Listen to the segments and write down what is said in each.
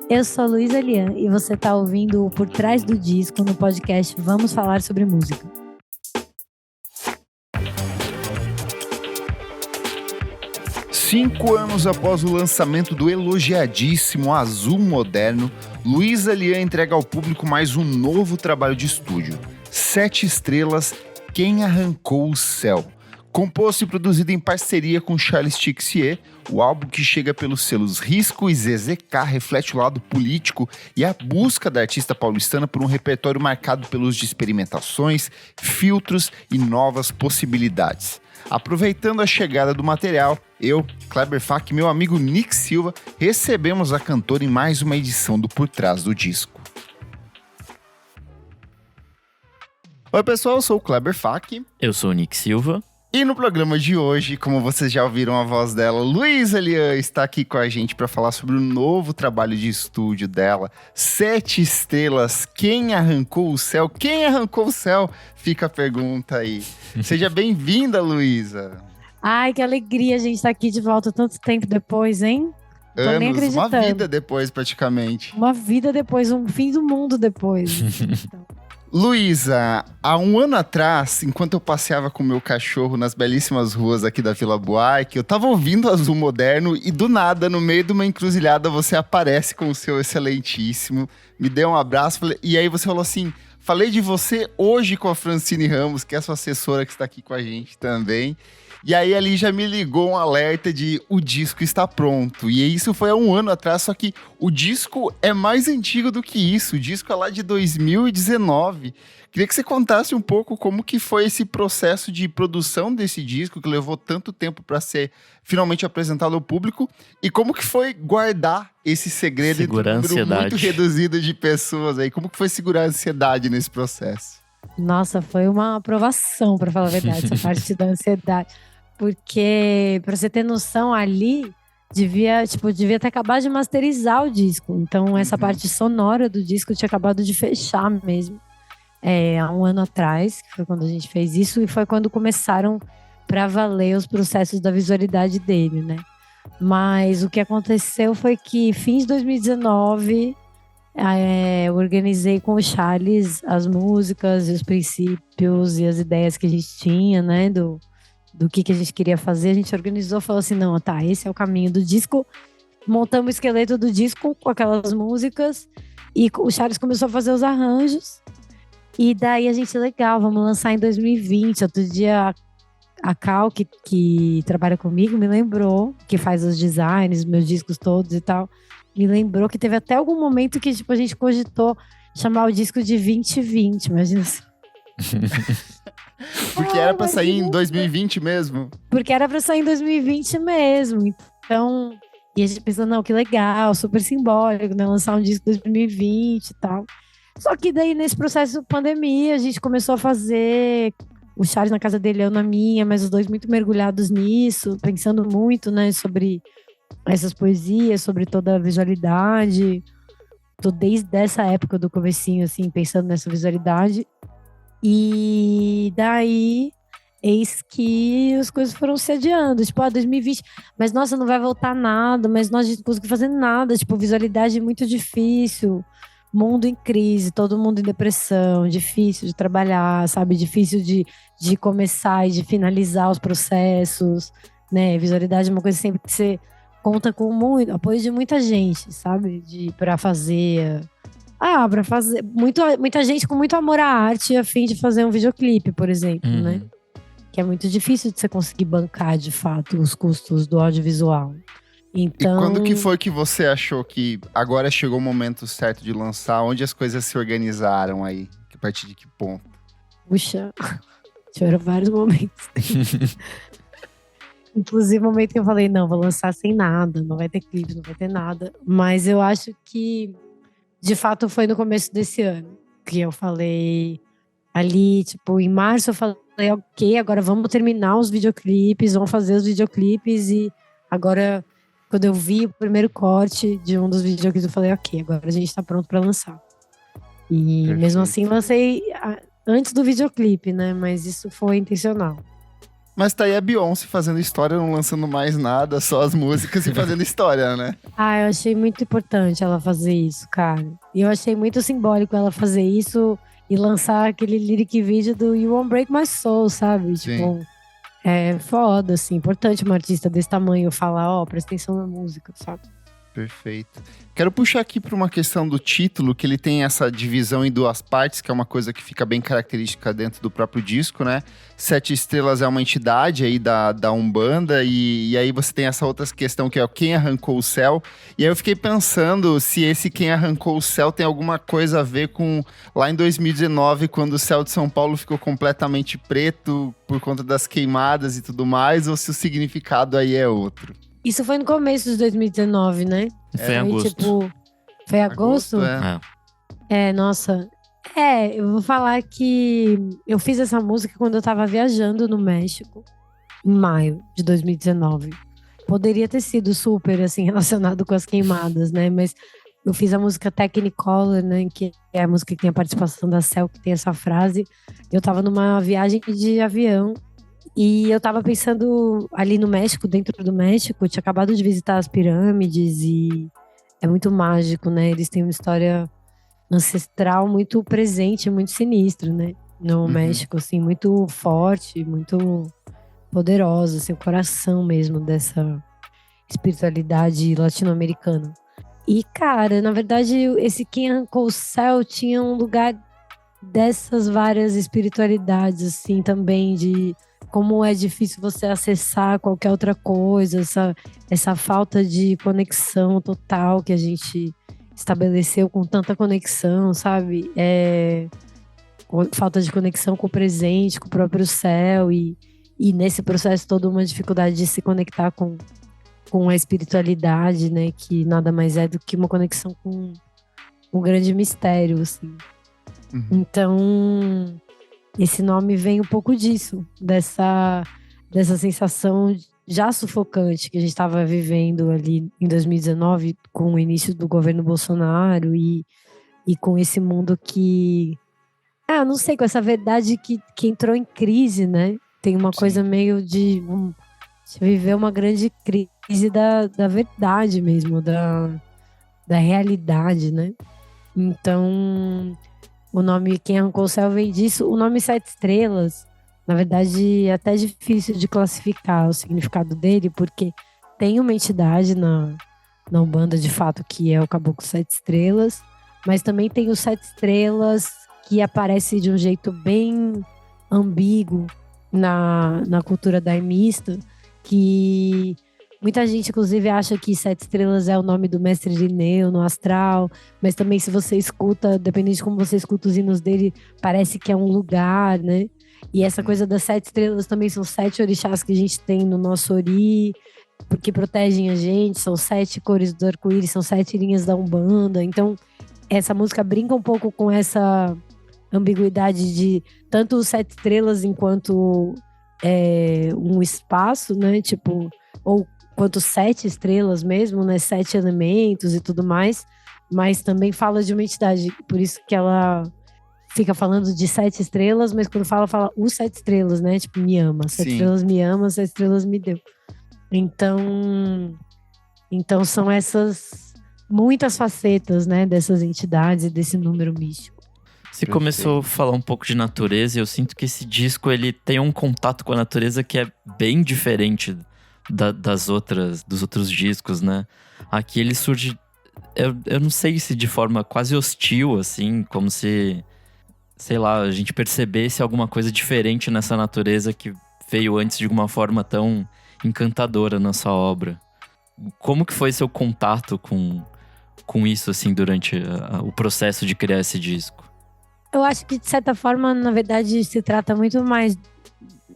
Eu sou a Luísa Lian e você está ouvindo o Por Trás do Disco no podcast Vamos Falar Sobre Música. Cinco anos após o lançamento do elogiadíssimo Azul Moderno, Luísa Lian entrega ao público mais um novo trabalho de estúdio. 7 estrelas, Quem Arrancou o Céu. Composto e produzido em parceria com Charles Tixier, o álbum que chega pelos selos Risco e ZZK reflete o lado político e a busca da artista paulistana por um repertório marcado pelos de experimentações, filtros e novas possibilidades. Aproveitando a chegada do material, eu, Kleber Fak e meu amigo Nick Silva recebemos a cantora em mais uma edição do Por Trás do Disco. Oi pessoal, eu sou o Kleber Fak. Eu sou o Nick Silva. E no programa de hoje, como vocês já ouviram a voz dela, Luísa Lian está aqui com a gente para falar sobre o novo trabalho de estúdio dela, 7 estrelas, Quem Arrancou o Céu? Quem arrancou o céu? Fica a pergunta aí. Seja bem-vinda, Luísa. Ai, que alegria a gente estar aqui de volta tanto tempo depois, hein? Tô nem Anos, acreditando. uma vida depois praticamente. Uma vida depois, um fim do mundo depois. Luísa, há um ano atrás, enquanto eu passeava com meu cachorro nas belíssimas ruas aqui da Vila Buarque, eu tava ouvindo Azul Moderno e do nada, no meio de uma encruzilhada, você aparece com o seu excelentíssimo, me deu um abraço e aí você falou assim, falei de você hoje com a Francine Ramos, que é a sua assessora que está aqui com a gente também. E aí ali já me ligou um alerta de o disco está pronto. E isso foi há um ano atrás, só que o disco é mais antigo do que isso. O disco é lá de 2019. Queria que você contasse um pouco como que foi esse processo de produção desse disco, que levou tanto tempo para ser finalmente apresentado ao público, e como que foi guardar esse segredo entre um número muito reduzido de pessoas aí. Como que foi segurar a ansiedade nesse processo? Nossa, foi uma aprovação, para falar a verdade, essa parte da ansiedade. Porque, pra você ter noção, ali devia ter acabado de masterizar o disco. Então, essa parte sonora do disco tinha acabado de fechar mesmo. Há um ano atrás, que foi quando a gente fez isso, e foi quando começaram pra valer os processos da visualidade dele, né? Mas o que aconteceu foi que, fins de 2019, eu organizei com o Charles as músicas e os princípios e as ideias que a gente tinha, né? Do que a gente queria fazer, a gente organizou, falou assim, não, tá, esse é o caminho do disco, montamos o esqueleto do disco com aquelas músicas e o Charles começou a fazer os arranjos e daí a gente, legal, vamos lançar em 2020, outro dia a Cal, que trabalha comigo, me lembrou, que faz os designs, meus discos todos e tal, me lembrou que teve até algum momento que tipo, a gente cogitou chamar o disco de 2020, imagina só. Porque era pra sair em 2020 mesmo. Porque era pra sair em 2020 mesmo. Então, e a gente pensou, não, que legal, super simbólico, né? Lançar um disco em 2020 e tal. Só que daí, nesse processo de pandemia, a gente começou a fazer o Charles na casa dele, eu na minha, mas os dois muito mergulhados nisso, pensando muito, né, sobre essas poesias, sobre toda a visualidade. Tô desde essa época do comecinho, assim, pensando nessa visualidade. E daí, eis que as coisas foram se adiando. Tipo, 2020, mas nossa, não vai voltar nada, mas nós não conseguimos fazer nada. Tipo, visualidade muito difícil, mundo em crise, todo mundo em depressão, difícil de trabalhar, sabe? Difícil de começar e de finalizar os processos, né? Visualidade é uma coisa sempre que você conta com muito apoio de muita gente, sabe? Pra fazer. Pra fazer. Muita gente com muito amor à arte a fim de fazer um videoclipe, por exemplo, né? Que é muito difícil de você conseguir bancar, de fato, os custos do audiovisual. Então... E quando que foi que você achou que agora chegou o momento certo de lançar? Onde as coisas se organizaram aí? A partir de que ponto? Puxa, tiveram vários momentos. Inclusive o momento que eu falei, não, vou lançar sem nada, não vai ter clipe, não vai ter nada. Mas eu acho que de fato foi no começo desse ano que eu falei ali, tipo, em março eu falei, ok, agora vamos terminar os videoclipes, vamos fazer os videoclipes e agora, quando eu vi o primeiro corte de um dos videoclipes, eu falei, ok, agora a gente tá pronto pra lançar. E Perfeito. Mesmo assim lancei antes do videoclipe, né, mas isso foi intencional. Mas tá aí a Beyoncé fazendo história, não lançando mais nada, só as músicas e fazendo história, né? Ah, eu achei muito importante ela fazer isso, cara. E eu achei muito simbólico ela fazer isso e lançar aquele lyric video do You Won't Break My Soul, sabe? Sim. Tipo, é foda, assim. Importante uma artista desse tamanho falar, ó, presta atenção na música, sabe? Perfeito. Quero puxar aqui para uma questão do título, que ele tem essa divisão em duas partes, que é uma coisa que fica bem característica dentro do próprio disco, né? 7 Estrelas é uma entidade aí da Umbanda, e aí você tem essa outra questão que é quem arrancou o céu. E aí eu fiquei pensando se esse quem arrancou o céu tem alguma coisa a ver com lá em 2019, quando o céu de São Paulo ficou completamente preto por conta das queimadas e tudo mais, ou se o significado aí é outro. Isso foi no começo de 2019, né? Foi em agosto. Tipo, foi agosto? Nossa. Eu vou falar que eu fiz essa música quando eu tava viajando no México, em maio de 2019. Poderia ter sido super, assim, relacionado com as queimadas, né? Mas eu fiz a música Technicolor, né? Que é a música que tem a participação da Cel, que tem essa frase. Eu tava numa viagem de avião e eu tava pensando ali no México, dentro do México. Eu tinha acabado de visitar as pirâmides e é muito mágico, né? Eles têm uma história ancestral muito presente, muito sinistra, né? No México, assim, muito forte, muito poderosa, assim, o coração mesmo dessa espiritualidade latino-americana. E, cara, na verdade, esse Quem Arrancou o Céu tinha um lugar dessas várias espiritualidades, assim, também, de como é difícil você acessar qualquer outra coisa, essa falta de conexão total que a gente estabeleceu com tanta conexão, sabe? Falta de conexão com o presente, com o próprio céu e nesse processo toda uma dificuldade de se conectar com a espiritualidade, né? Que nada mais é do que uma conexão com um grande mistério, assim. Então, esse nome vem um pouco disso, dessa sensação já sufocante que a gente estava vivendo ali em 2019, com o início do governo Bolsonaro e com esse mundo que... não sei, com essa verdade que entrou em crise, né? Tem uma coisa meio de viver uma grande crise da verdade mesmo, da realidade, né? Então, o nome Quem Arrancou o Céu vem disso. O nome 7 Estrelas, na verdade, é até difícil de classificar o significado dele, porque tem uma entidade na Umbanda, de fato, que é o Caboclo 7 Estrelas, mas também tem os 7 Estrelas que aparece de um jeito bem ambíguo na cultura daimista, que muita gente, inclusive, acha que 7 Estrelas é o nome do mestre Irineu no astral, mas também se você escuta, dependendo de como você escuta os hinos dele, parece que é um lugar, né? E essa coisa das 7 estrelas também são 7 orixás que a gente tem no nosso ori, porque protegem a gente, são 7 cores do arco-íris, são 7 linhas da Umbanda. Então, essa música brinca um pouco com essa ambiguidade de tanto os 7 estrelas enquanto um espaço, né? Tipo, ou quanto 7 estrelas mesmo, né? 7 elementos e tudo mais, mas também fala de uma entidade, por isso que ela fica falando de 7 estrelas, mas quando fala os 7 estrelas, né? Tipo, me ama, 7 estrelas me ama, 7 estrelas me deu. Então são essas muitas facetas, né? Dessas entidades e desse número místico. Você começou a falar um pouco de natureza e eu sinto que esse disco ele tem um contato com a natureza que é bem diferente dos outros discos, né? Aqui ele surge, eu não sei se de forma quase hostil, assim, como se, sei lá, a gente percebesse alguma coisa diferente nessa natureza que veio antes de uma forma tão encantadora na sua obra. Como que foi seu contato com isso, assim, durante o processo de criar esse disco? Eu acho que, de certa forma, na verdade, se trata muito mais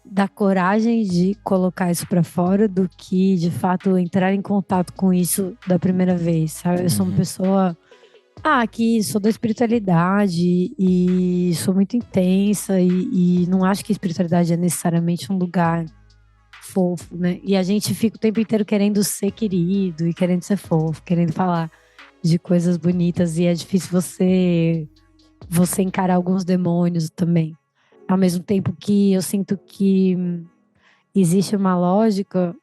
da coragem de colocar isso pra fora do que, de fato, entrar em contato com isso da primeira vez, sabe? Eu sou uma pessoa que sou da espiritualidade e sou muito intensa e não acho que a espiritualidade é necessariamente um lugar fofo, né? E a gente fica o tempo inteiro querendo ser querido e querendo ser fofo, querendo falar de coisas bonitas e é difícil você encarar alguns demônios também. Ao mesmo tempo que eu sinto que existe uma lógica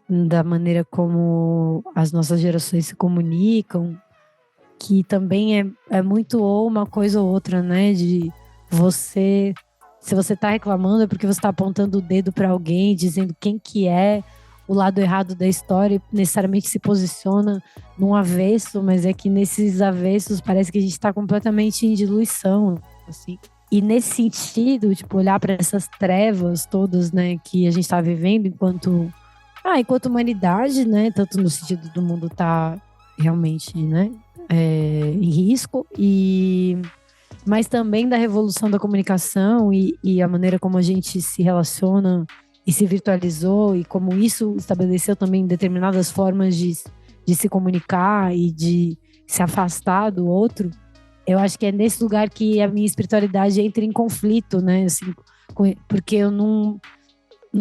da maneira como as nossas gerações se comunicam, que também é muito ou uma coisa ou outra, né? De você, se você tá reclamando é porque você tá apontando o dedo para alguém, dizendo quem que é o lado errado da história e necessariamente se posiciona num avesso, mas é que nesses avessos parece que a gente está completamente em diluição, assim. E nesse sentido, tipo, olhar para essas trevas todas, né, que a gente está vivendo enquanto humanidade, né, tanto no sentido do mundo tá realmente, né, em risco, mas também da revolução da comunicação e a maneira como a gente se relaciona e se virtualizou, e como isso estabeleceu também determinadas formas de se comunicar e de se afastar do outro. Eu acho que é nesse lugar que a minha espiritualidade entra em conflito, né? Assim, porque eu não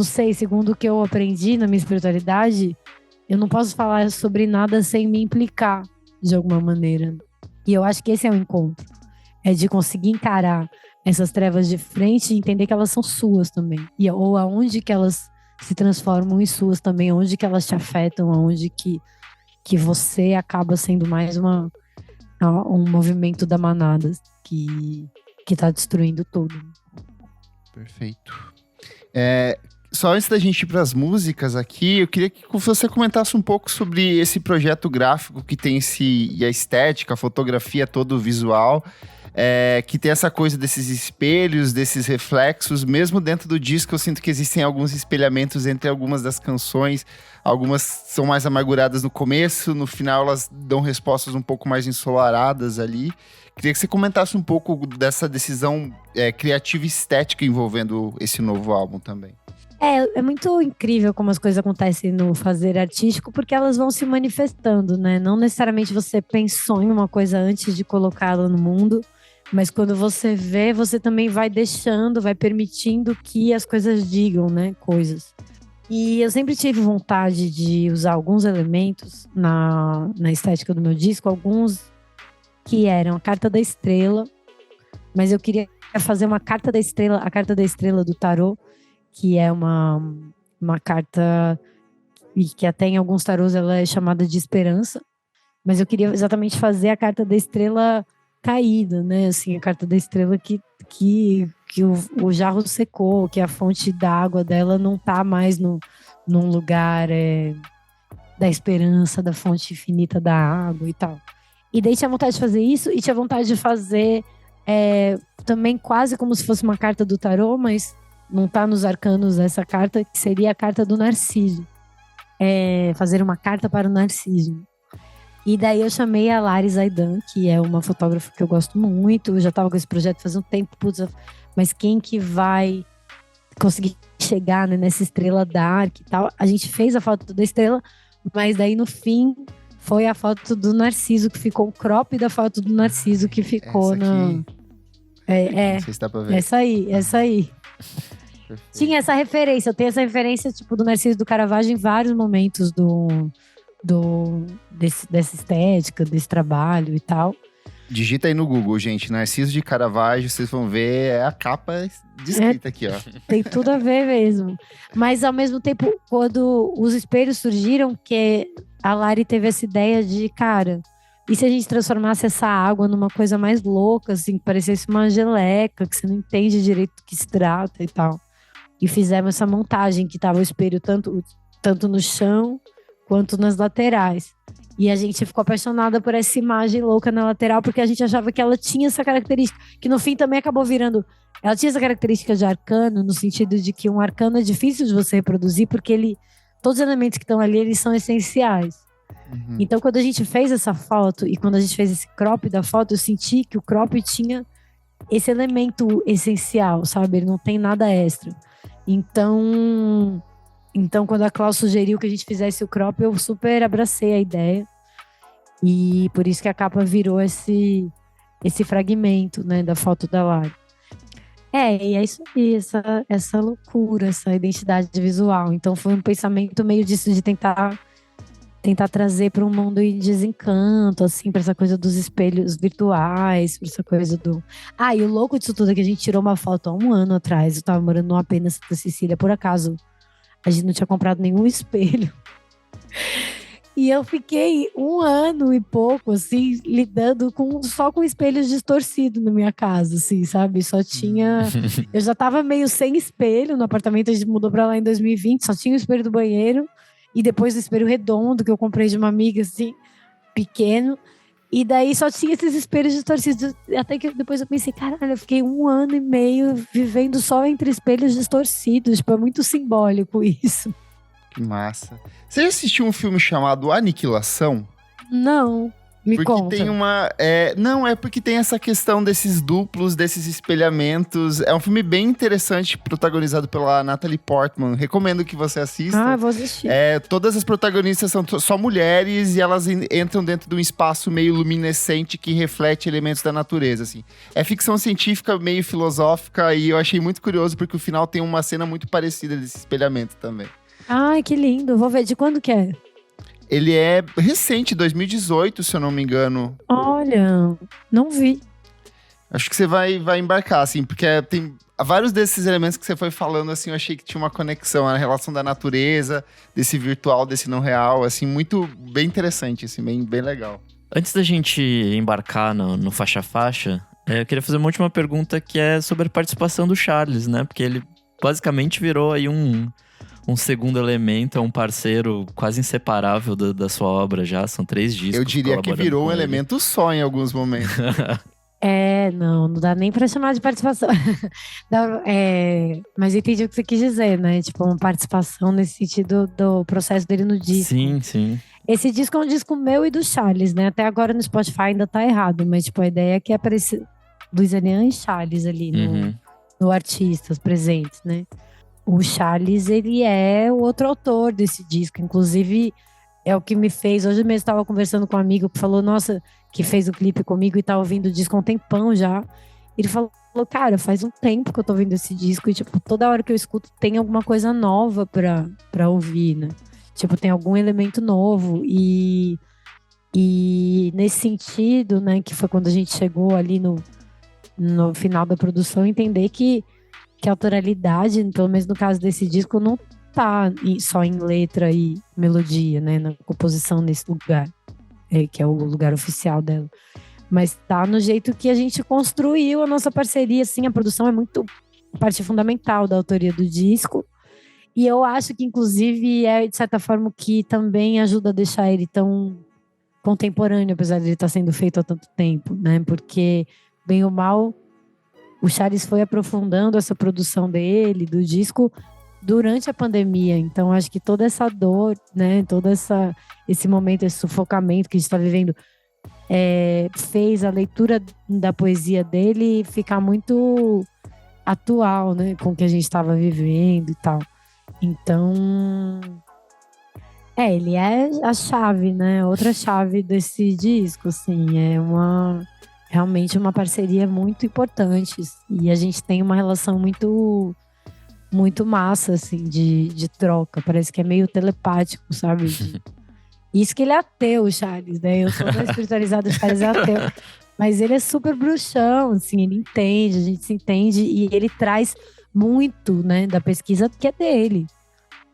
sei, segundo o que eu aprendi na minha espiritualidade, eu não posso falar sobre nada sem me implicar de alguma maneira. E eu acho que esse é o encontro. É de conseguir encarar essas trevas de frente e entender que elas são suas também. Ou aonde que elas se transformam em suas também, aonde que elas te afetam, aonde que você acaba sendo mais um movimento da manada que tá destruindo tudo. Perfeito. Só antes da gente ir para as músicas aqui, eu queria que você comentasse um pouco sobre esse projeto gráfico que tem e a estética, a fotografia, todo o visual, que tem essa coisa desses espelhos, desses reflexos. Mesmo dentro do disco, eu sinto que existem alguns espelhamentos entre algumas das canções. Algumas são mais amarguradas no começo, no final elas dão respostas um pouco mais ensolaradas ali. Queria que você comentasse um pouco dessa decisão criativa e estética envolvendo esse novo álbum também. É muito incrível como as coisas acontecem no fazer artístico, porque elas vão se manifestando, né? Não necessariamente você pensou em uma coisa antes de colocá-la no mundo, mas quando você vê, você também vai deixando, vai permitindo que as coisas digam, né? Coisas. E eu sempre tive vontade de usar alguns elementos na estética do meu disco, alguns que eram a carta da estrela, mas eu queria fazer uma carta da estrela, a carta da estrela do tarô, que é uma carta e que até em alguns tarôs ela é chamada de esperança, mas eu queria exatamente fazer a carta da estrela caída, né? Assim, a carta da estrela que o jarro secou, que a fonte da água dela não tá mais num lugar da esperança, da fonte infinita da água e tal. E daí tinha vontade de fazer isso e tinha vontade de fazer também quase como se fosse uma carta do tarô, mas não tá nos arcanos essa carta, que seria a carta do Narciso. Fazer uma carta para o Narciso. E daí eu chamei a Lari Zaidan, que é uma fotógrafa que eu gosto muito. Eu já estava com esse projeto faz um tempo, mas quem que vai conseguir chegar, né, nessa estrela dark e tal? A gente fez a foto da estrela, mas daí no fim foi a foto do Narciso, que ficou o crop da foto do Narciso, que ficou Não sei se dá pra ver. Essa aí. Perfeito. Tinha essa referência, eu tenho essa referência tipo do Narciso do Caravaggio em vários momentos dessa estética, desse trabalho e tal. Digita aí no Google, gente, Narciso de Caravaggio, vocês vão ver a capa descrita aqui, ó. Tem tudo a ver mesmo. Mas ao mesmo tempo, quando os espelhos surgiram, que a Lari teve essa ideia de, cara, e se a gente transformasse essa água numa coisa mais louca, assim, que parecesse uma geleca, que você não entende direito do que se trata e tal. E fizemos essa montagem que tava o espelho tanto no chão quanto nas laterais. E a gente ficou apaixonada por essa imagem louca na lateral, porque a gente achava que ela tinha essa característica, que no fim também acabou virando... Ela tinha essa característica de arcano, no sentido de que um arcano é difícil de você reproduzir, porque todos os elementos que estão ali, eles são essenciais. Uhum. Então, quando a gente fez essa foto, e quando a gente fez esse crop da foto, eu senti que o crop tinha esse elemento essencial, sabe? Ele não tem nada extra. Então, quando a Clau sugeriu que a gente fizesse o crop, eu super abracei a ideia. E por isso que a capa virou esse fragmento, né, da foto da Lari. E é isso aí, essa loucura, essa identidade visual. Então foi um pensamento meio disso, de tentar tentar trazer para um mundo em desencanto, assim, para essa coisa dos espelhos virtuais, para essa coisa do. Ah, e o louco disso tudo é que a gente tirou uma foto há um ano atrás. Eu tava morando numa AP na Santa Cecília, por acaso. A gente não tinha comprado nenhum espelho. E eu fiquei um ano e pouco, assim, lidando só com espelhos distorcidos na minha casa, assim, sabe? Só tinha. Eu já tava meio sem espelho no apartamento, a gente mudou pra lá em 2020, só tinha o espelho do banheiro. E depois o espelho redondo que eu comprei de uma amiga, assim, pequeno. E daí só tinha esses espelhos distorcidos. Até que depois eu pensei, caralho, eu fiquei um ano e meio vivendo só entre espelhos distorcidos. Tipo, é muito simbólico isso. Que massa. Você já assistiu um filme chamado Aniquilação? Não, me Porque conta. tem uma... Não, é porque tem essa questão desses duplos, desses espelhamentos. É um filme bem interessante, protagonizado pela Natalie Portman. Recomendo que você assista. Ah, vou assistir. Todas as protagonistas são só mulheres e elas entram dentro de um espaço meio luminescente que reflete elementos da natureza, assim. É ficção científica, meio filosófica, e eu achei muito curioso porque o final tem uma cena muito parecida desse espelhamento também. Ai, que lindo. Vou ver. De quando que é? Ele é recente, 2018, se eu não me engano. Olha, não vi. Acho que você vai embarcar, assim, porque tem vários desses elementos que você foi falando, assim, eu achei que tinha uma conexão, a relação da natureza, desse virtual, desse não real, assim, muito, bem interessante, assim, bem legal. Antes da gente embarcar no faixa-faixa, eu queria fazer uma última pergunta que é sobre a participação do Charles, né? Porque ele basicamente virou aí um segundo elemento, é um parceiro quase inseparável da sua obra já. São 3 discos. Eu diria que virou um elemento só em alguns momentos. Não dá nem pra chamar de participação. Mas eu entendi o que você quis dizer, né? Tipo, uma participação nesse sentido do processo dele no disco. Sim, sim. Esse disco é um disco meu e do Charles, né? Até agora no Spotify ainda tá errado, mas tipo, a ideia é que apareça Luiz Elian e Charles ali no Artistas Presentes, né? O Charles, ele é o outro autor desse disco. Inclusive, é o que me fez... Hoje mesmo estava conversando com um amigo que falou, nossa, que fez o clipe comigo e tá ouvindo o disco há um tempão já. Ele falou, cara, faz um tempo que eu tô ouvindo esse disco e, tipo, toda hora que eu escuto tem alguma coisa nova pra ouvir, né? Tipo, tem algum elemento novo. E nesse sentido, né, que foi quando a gente chegou ali no final da produção, entender que a autoralidade, pelo menos no caso desse disco, não tá só em letra e melodia, né? Na composição nesse lugar, que é o lugar oficial dela. Mas tá no jeito que a gente construiu a nossa parceria, assim, a produção é muito parte fundamental da autoria do disco. E eu acho que, inclusive, de certa forma, que também ajuda a deixar ele tão contemporâneo, apesar de ele estar sendo feito há tanto tempo, né? Porque, bem ou mal, o Charles foi aprofundando essa produção dele, do disco, durante a pandemia. Então, acho que toda essa dor, né, esse momento, esse sufocamento que a gente está vivendo, fez a leitura da poesia dele ficar muito atual, né, com o que a gente estava vivendo e tal. Então, ele é a chave, né, outra chave desse disco, assim, realmente uma parceria muito importante e a gente tem uma relação muito, muito massa, assim, de troca. Parece que é meio telepático, sabe? Isso que ele é ateu, o Charles, né? Eu sou da espiritualizada, o Charles é ateu. Mas ele é super bruxão, assim, ele entende, a gente se entende e ele traz muito, né, da pesquisa que é dele.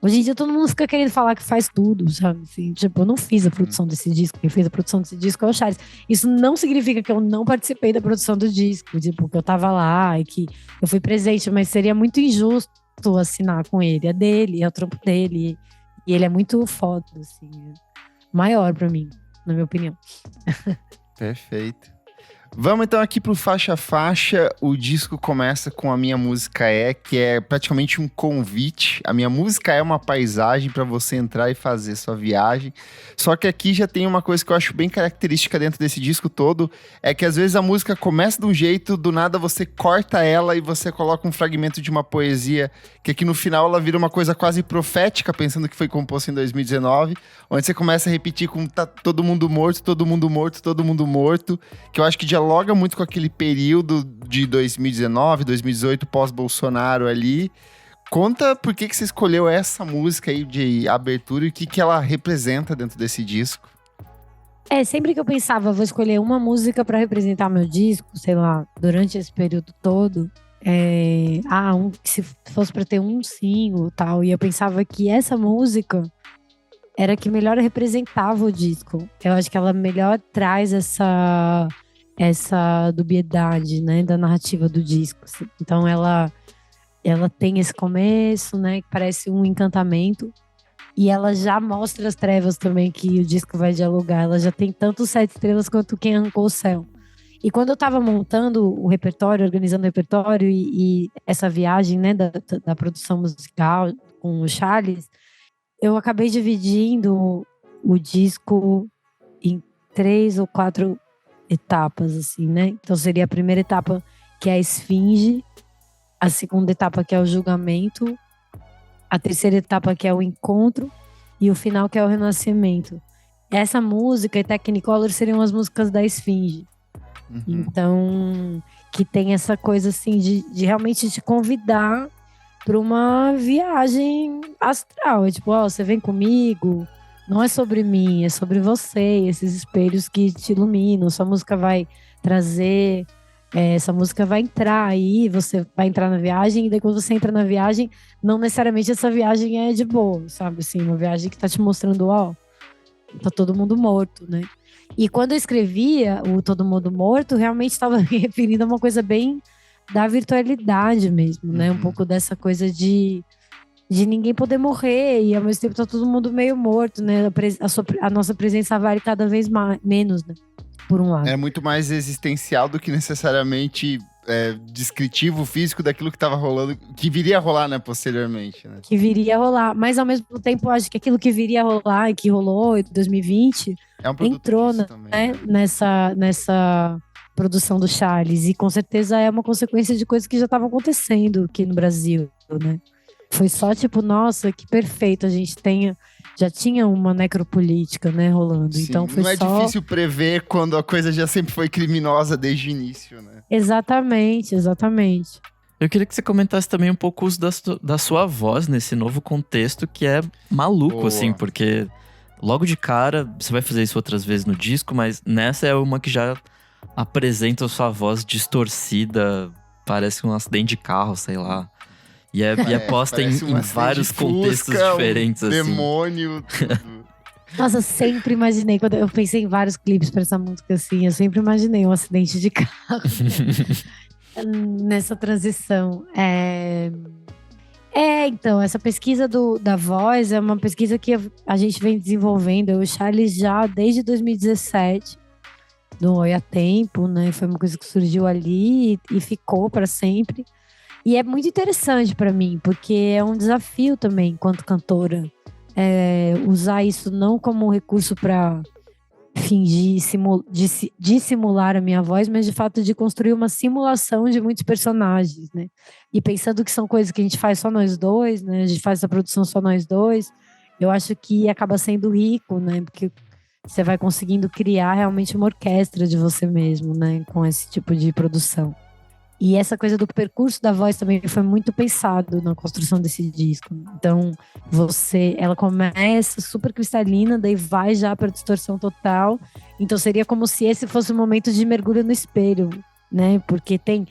Hoje em dia todo mundo fica querendo falar que faz tudo, sabe? Assim, tipo, eu não fiz a produção desse disco, quem fez a produção desse disco é o Charles. Isso não significa que eu não participei da produção do disco, tipo, que eu tava lá e que eu fui presente, mas seria muito injusto assinar com ele. É dele, é o trampo dele. E ele é muito foda, assim. Maior pra mim, na minha opinião. Perfeito. Vamos então aqui pro Faixa a Faixa. O disco começa com A Minha Música que é praticamente um convite. A minha música é uma paisagem para você entrar e fazer sua viagem. Só que aqui já tem uma coisa que eu acho bem característica dentro desse disco todo, é que às vezes a música começa de um jeito, do nada você corta ela e você coloca um fragmento de uma poesia, que aqui no final ela vira uma coisa quase profética, pensando que foi composta em 2019, onde você começa a repetir com tá todo mundo morto, todo mundo morto, todo mundo morto, que eu acho que dialoga muito com aquele período de 2019, 2018, pós-Bolsonaro ali, Conta por que você escolheu essa música aí de abertura e o que ela representa dentro desse disco. Sempre que eu pensava, vou escolher uma música pra representar meu disco, sei lá, durante esse período todo, que se fosse pra ter um single e tal, e eu pensava que essa música era a que melhor representava o disco. Eu acho que ela melhor traz essa dubiedade, né, da narrativa do disco, assim. Então ela tem esse começo, né, que parece um encantamento. E ela já mostra as trevas também que o disco vai dialogar. Ela já tem tanto 7 estrelas quanto Quem Arrancou o Céu. E quando eu tava montando o repertório, organizando o repertório e essa viagem, né, da produção musical com o Charles, eu acabei dividindo o disco em 3 ou 4 etapas, assim, né? Então seria a primeira etapa, que é a Esfinge, a segunda etapa, que é o julgamento, a terceira etapa, que é o encontro, e o final, que é o renascimento. Essa música e Technicolor seriam as músicas da Esfinge. Então, que tem essa coisa assim de realmente te convidar para uma viagem astral. É tipo, você vem comigo, não é sobre mim, é sobre você, esses espelhos que te iluminam. Sua música vai trazer... essa música vai entrar aí, você vai entrar na viagem, e daí quando você entra na viagem, não necessariamente essa viagem é de boa, sabe? Assim, uma viagem que tá te mostrando, tá todo mundo morto, né? E quando eu escrevia o Todo Mundo Morto, realmente estava me referindo a uma coisa bem da virtualidade mesmo, né? Um pouco dessa coisa de ninguém poder morrer e ao mesmo tempo tá todo mundo meio morto, né? A nossa presença vale cada vez menos, né? Por um lado. É muito mais existencial do que necessariamente descritivo, físico daquilo que tava rolando, que viria a rolar, né, posteriormente, né? Que viria a rolar, mas ao mesmo tempo eu acho que aquilo que viria a rolar e que rolou em 2020 entrou, né, também, né? nessa produção do Charles, e com certeza é uma consequência de coisas que já estavam acontecendo aqui no Brasil, né? Foi só tipo, nossa, que perfeito, a gente já tinha uma necropolítica, né, rolando. Sim, então foi não é difícil prever quando a coisa já sempre foi criminosa desde o início, né? Exatamente. Eu queria que você comentasse também um pouco o uso da sua voz nesse novo contexto, que é maluco, Boa. assim, porque logo de cara, você vai fazer isso outras vezes no disco, mas nessa é uma que já apresenta a sua voz distorcida, parece um acidente de carro, sei lá. E é posta em vários contextos diferentes, assim. Demônio, tudo. Nossa, sempre imaginei, quando eu pensei em vários clipes pra essa música, assim, eu sempre imaginei um acidente de carro nessa transição. Então, essa pesquisa da voz é uma pesquisa que a gente vem desenvolvendo. O Charles já desde 2017, no Oi a Tempo, né? Foi uma coisa que surgiu ali e ficou para sempre. E é muito interessante para mim, porque é um desafio também, enquanto cantora, usar isso não como um recurso para fingir, dissimular a minha voz, mas de fato de construir uma simulação de muitos personagens, né? E pensando que são coisas que a gente faz só nós dois, né? A gente faz essa produção só nós dois, eu acho que acaba sendo rico, né? Porque você vai conseguindo criar realmente uma orquestra de você mesmo, né? Com esse tipo de produção. E essa coisa do percurso da voz também foi muito pensado na construção desse disco. Então, ela começa super cristalina, daí vai já para distorção total. Então, seria como se esse fosse um momento de mergulho no espelho, né? Porque tem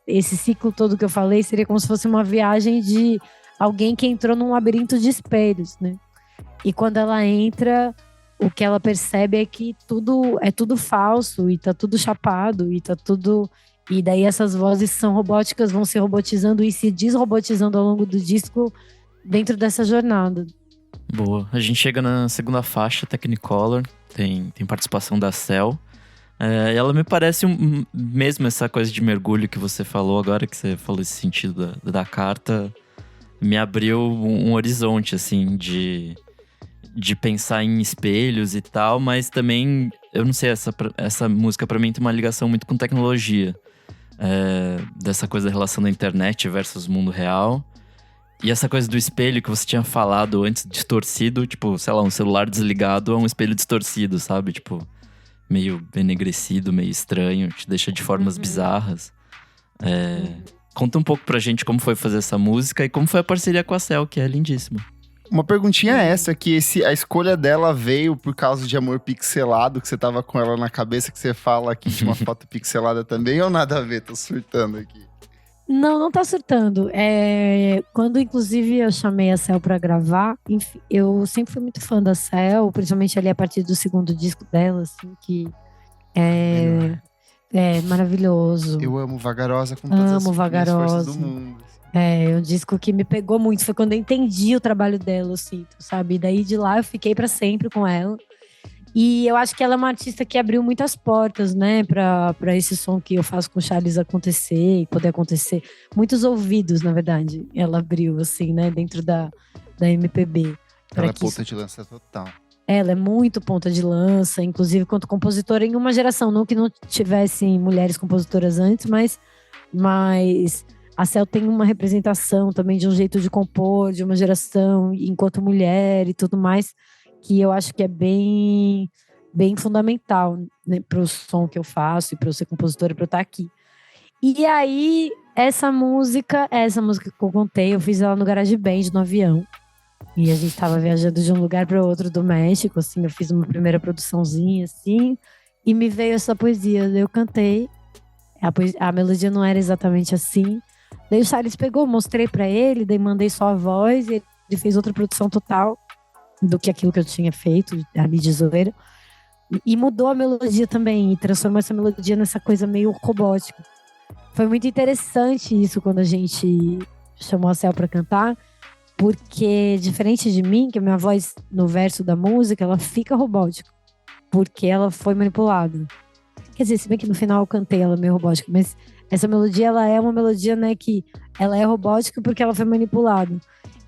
esse ciclo todo que eu falei, seria como se fosse uma viagem de alguém que entrou num labirinto de espelhos, né? E quando ela entra, o que ela percebe é que é tudo falso, e tá tudo chapado, e tá tudo... E daí essas vozes são robóticas, vão se robotizando e se desrobotizando ao longo do disco dentro dessa jornada. Boa. A gente chega na segunda faixa, Technicolor, tem participação da Cell. Ela me parece mesmo essa coisa de mergulho que você falou agora, que você falou esse sentido da carta, me abriu um horizonte, assim, de pensar em espelhos e tal, mas também, eu não sei, essa música pra mim tem uma ligação muito com tecnologia. Dessa coisa da relação da internet versus mundo real. E essa coisa do espelho que você tinha falado antes, distorcido, tipo, sei lá, um celular desligado é um espelho distorcido, sabe? Tipo, meio enegrecido, meio estranho, te deixa de formas bizarras. Conta um pouco pra gente como foi fazer essa música e como foi a parceria com a Cel, que é lindíssima. Uma perguntinha essa, que a escolha dela veio por causa de Amor Pixelado, que você tava com ela na cabeça, que você fala aqui de uma foto pixelada também, ou nada a ver? Tô surtando aqui. Não tá surtando. Quando, inclusive, eu chamei a Cel pra gravar, enfim, eu sempre fui muito fã da Cel, principalmente ali a partir do segundo disco dela, assim, que é maravilhoso. Eu amo Vagarosa com todas as minhas forças do mundo. É um disco que me pegou muito. Foi quando eu entendi o trabalho dela, eu sinto, sabe? E daí de lá eu fiquei pra sempre com ela. E eu acho que ela é uma artista que abriu muitas portas, né, pra esse som que eu faço com o Charles acontecer e poder acontecer. Muitos ouvidos, na verdade, ela abriu, assim, né, dentro da MPB. Ela é ponta de lança total. Ela é muito ponta de lança, inclusive quanto compositora em uma geração, não que não tivessem mulheres compositoras antes, mas a Cel tem uma representação também de um jeito de compor, de uma geração enquanto mulher e tudo mais, que eu acho que é bem fundamental, né, para o som que eu faço e para eu ser compositora, para eu estar aqui. E aí, essa música que eu contei, eu fiz ela no GarageBand, no avião. E a gente estava viajando de um lugar para outro do México, assim, eu fiz uma primeira produçãozinha, assim, e me veio essa poesia, eu cantei. A melodia não era exatamente assim. Daí o Charles pegou, mostrei para ele, daí mandei só a voz, e ele fez outra produção total do que aquilo que eu tinha feito, ali de zoeira. E mudou a melodia também, e transformou essa melodia nessa coisa meio robótica. Foi muito interessante isso quando a gente chamou a Cel pra cantar, porque diferente de mim, que a minha voz no verso da música, ela fica robótica, porque ela foi manipulada. Quer dizer, se bem que no final eu cantei ela meio robótica, mas essa melodia, ela é uma melodia, né, que ela é robótica porque ela foi manipulada.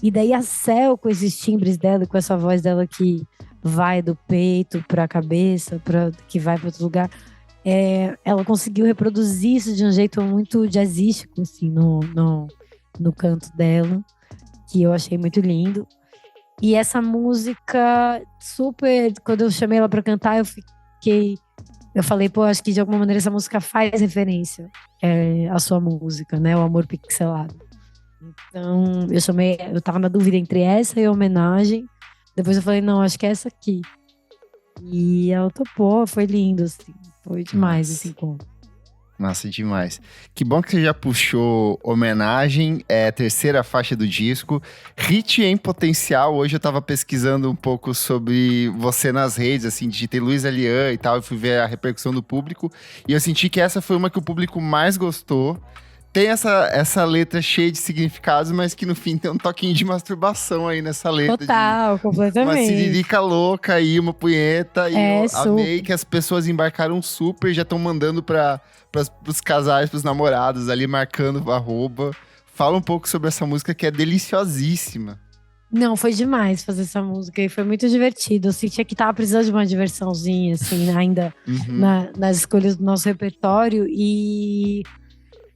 E daí a Cel, com esses timbres dela, com essa voz dela que vai do peito pra cabeça, que vai pra outro lugar, ela conseguiu reproduzir isso de um jeito muito jazzístico, assim, no canto dela, que eu achei muito lindo. E essa música, super, quando eu chamei ela pra cantar, eu falei, pô, acho que de alguma maneira essa música faz referência à sua música, né, o Amor Pixelado. Então, eu tava na dúvida entre essa e a Homenagem. Depois eu falei, não, acho que é essa aqui. E ela topou, foi lindo, assim. Foi demais esse encontro. Massa demais. Que bom que você já puxou Homenagem, é a terceira faixa do disco. Hit em potencial. Hoje eu tava pesquisando um pouco sobre você nas redes, assim, digitei Luísa Lian e tal, e fui ver a repercussão do público. E eu senti que essa foi uma que o público mais gostou. Tem essa letra cheia de significados, mas que no fim tem um toquinho de masturbação aí nessa letra. Total, completamente. Uma siririca louca aí, uma punheta. E eu super. amei que as pessoas embarcaram super, já estão mandando pros casais, pros namorados ali, marcando o @. Fala um pouco sobre essa música que é deliciosíssima. Não, foi demais fazer essa música e foi muito divertido. Eu sentia que tava precisando de uma diversãozinha, assim, ainda nas escolhas do nosso repertório. E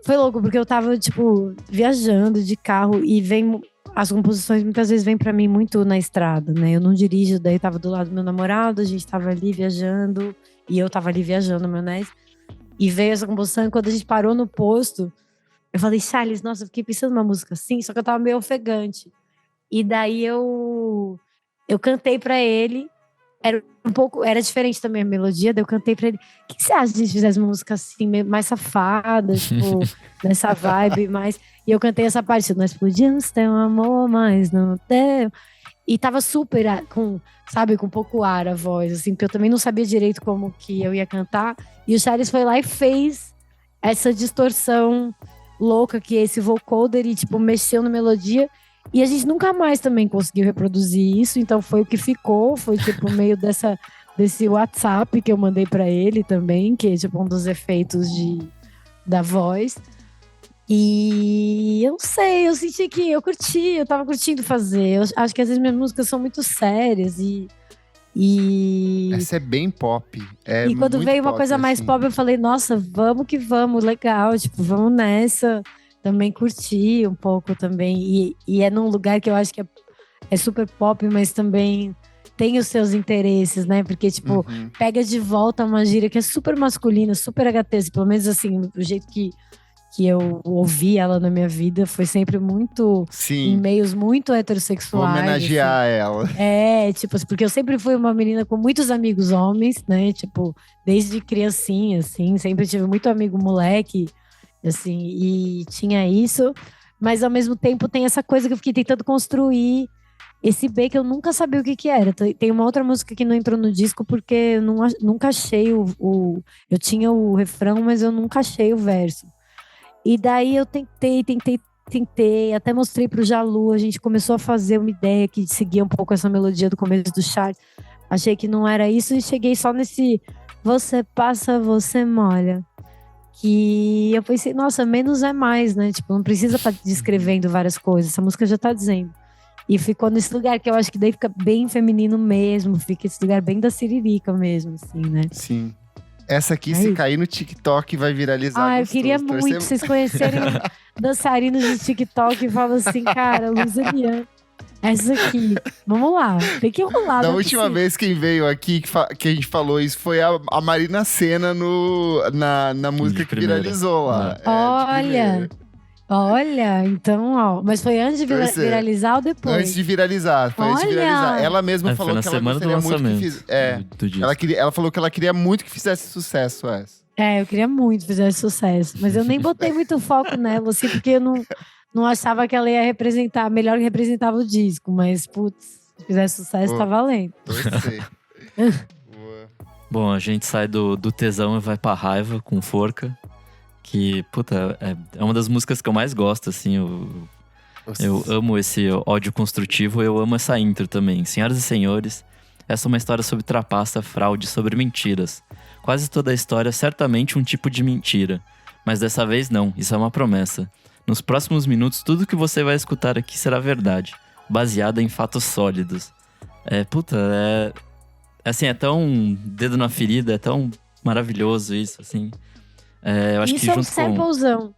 foi louco, porque eu tava, tipo, viajando de carro e as composições muitas vezes vêm pra mim muito na estrada, né? Eu não dirijo, daí eu tava do lado do meu namorado, a gente tava ali viajando e eu tava ali viajando, maionese. E veio essa composição e quando a gente parou no posto, eu falei, Charles, nossa, eu fiquei pensando numa música assim, só que eu tava meio ofegante. E daí eu cantei pra ele. Era diferente também a melodia, daí eu cantei pra ele. O que você acha de a gente fizesse uma música assim, mais safada, tipo, nessa vibe mais. E eu cantei essa parte, nós podíamos ter um amor, mas não deu. E tava super com pouco ar a voz, assim, porque eu também não sabia direito como que eu ia cantar. E o Charles foi lá e fez essa distorção louca que é esse vocoder e, tipo, mexeu na melodia. E a gente nunca mais também conseguiu reproduzir isso, então foi o que ficou, foi tipo meio desse WhatsApp que eu mandei pra ele também, que é tipo um dos efeitos da voz. E eu não sei, eu senti que eu tava curtindo fazer. Eu acho que às vezes minhas músicas são muito sérias e essa é bem pop. E quando veio uma coisa mais pop, eu falei, nossa, vamos que vamos, legal, tipo, vamos nessa. Também curti um pouco também. E é num lugar que eu acho que é super pop, mas também tem os seus interesses, né? Porque, tipo, pega de volta uma gíria que é super masculina, super HT, pelo menos assim, do jeito que eu ouvi ela na minha vida foi sempre muito em Sim, meios muito vou heterossexuais. Assim. homenagear ela. Tipo, porque eu sempre fui uma menina com muitos amigos homens, né? Tipo, desde criancinha, assim, sempre tive muito amigo moleque, assim, e tinha isso, mas ao mesmo tempo tem essa coisa que eu fiquei tentando construir esse B que eu nunca sabia o que que era. Tem uma outra música que não entrou no disco porque eu nunca achei eu tinha o refrão, mas eu nunca achei o verso. E daí eu tentei, até mostrei pro Jalu, a gente começou a fazer uma ideia que seguia um pouco essa melodia do começo do chart. Achei que não era isso e cheguei só nesse você passa, você molha. Que eu pensei, nossa, menos é mais, né? Tipo, não precisa estar descrevendo várias coisas, essa música já tá dizendo. E ficou nesse lugar que eu acho que daí fica bem feminino mesmo, fica esse lugar bem da Siririca mesmo, assim, né? Sim. Essa aqui, É se isso. cair no TikTok, vai viralizar. Eu gostoso. queria muito vocês conhecerem dançarinos de TikTok e falam assim, cara, Luzanian, essa aqui, vamos lá, tem que rolar. Da não é última possível. vez quem veio aqui, que a gente falou isso, foi a Marina Senna na música De que primeira. viralizou lá. De Olha, primeira. então, ó, mas foi antes de Pois é. viralizar ou depois? Antes de viralizar, foi antes de Olha! viralizar. Ela mesma Foi falou na que ela semana do gostaria muito que lançamento do disco. ela falou que ela queria muito que fizesse sucesso essa. Eu queria muito que fizesse sucesso, mas eu nem botei muito foco nela, assim, porque eu não achava que ela ia representar, melhor que representava o disco, mas, putz, se fizesse sucesso, tá valendo. Torcer. Boa. Bom, a gente sai do tesão e vai pra raiva com Forca. Que, puta, é uma das músicas que eu mais gosto, assim. Eu amo esse ódio construtivo, eu amo essa intro também. Senhoras e senhores, essa é uma história sobre trapaça, fraude, sobre mentiras. Quase toda a história é certamente um tipo de mentira. Mas dessa vez não, isso é uma promessa. Nos próximos minutos, tudo que você vai escutar aqui será verdade, baseada em fatos sólidos. Assim, é tão dedo na ferida, é tão maravilhoso isso, assim. Eu acho Isso que é um junto com... samplezão.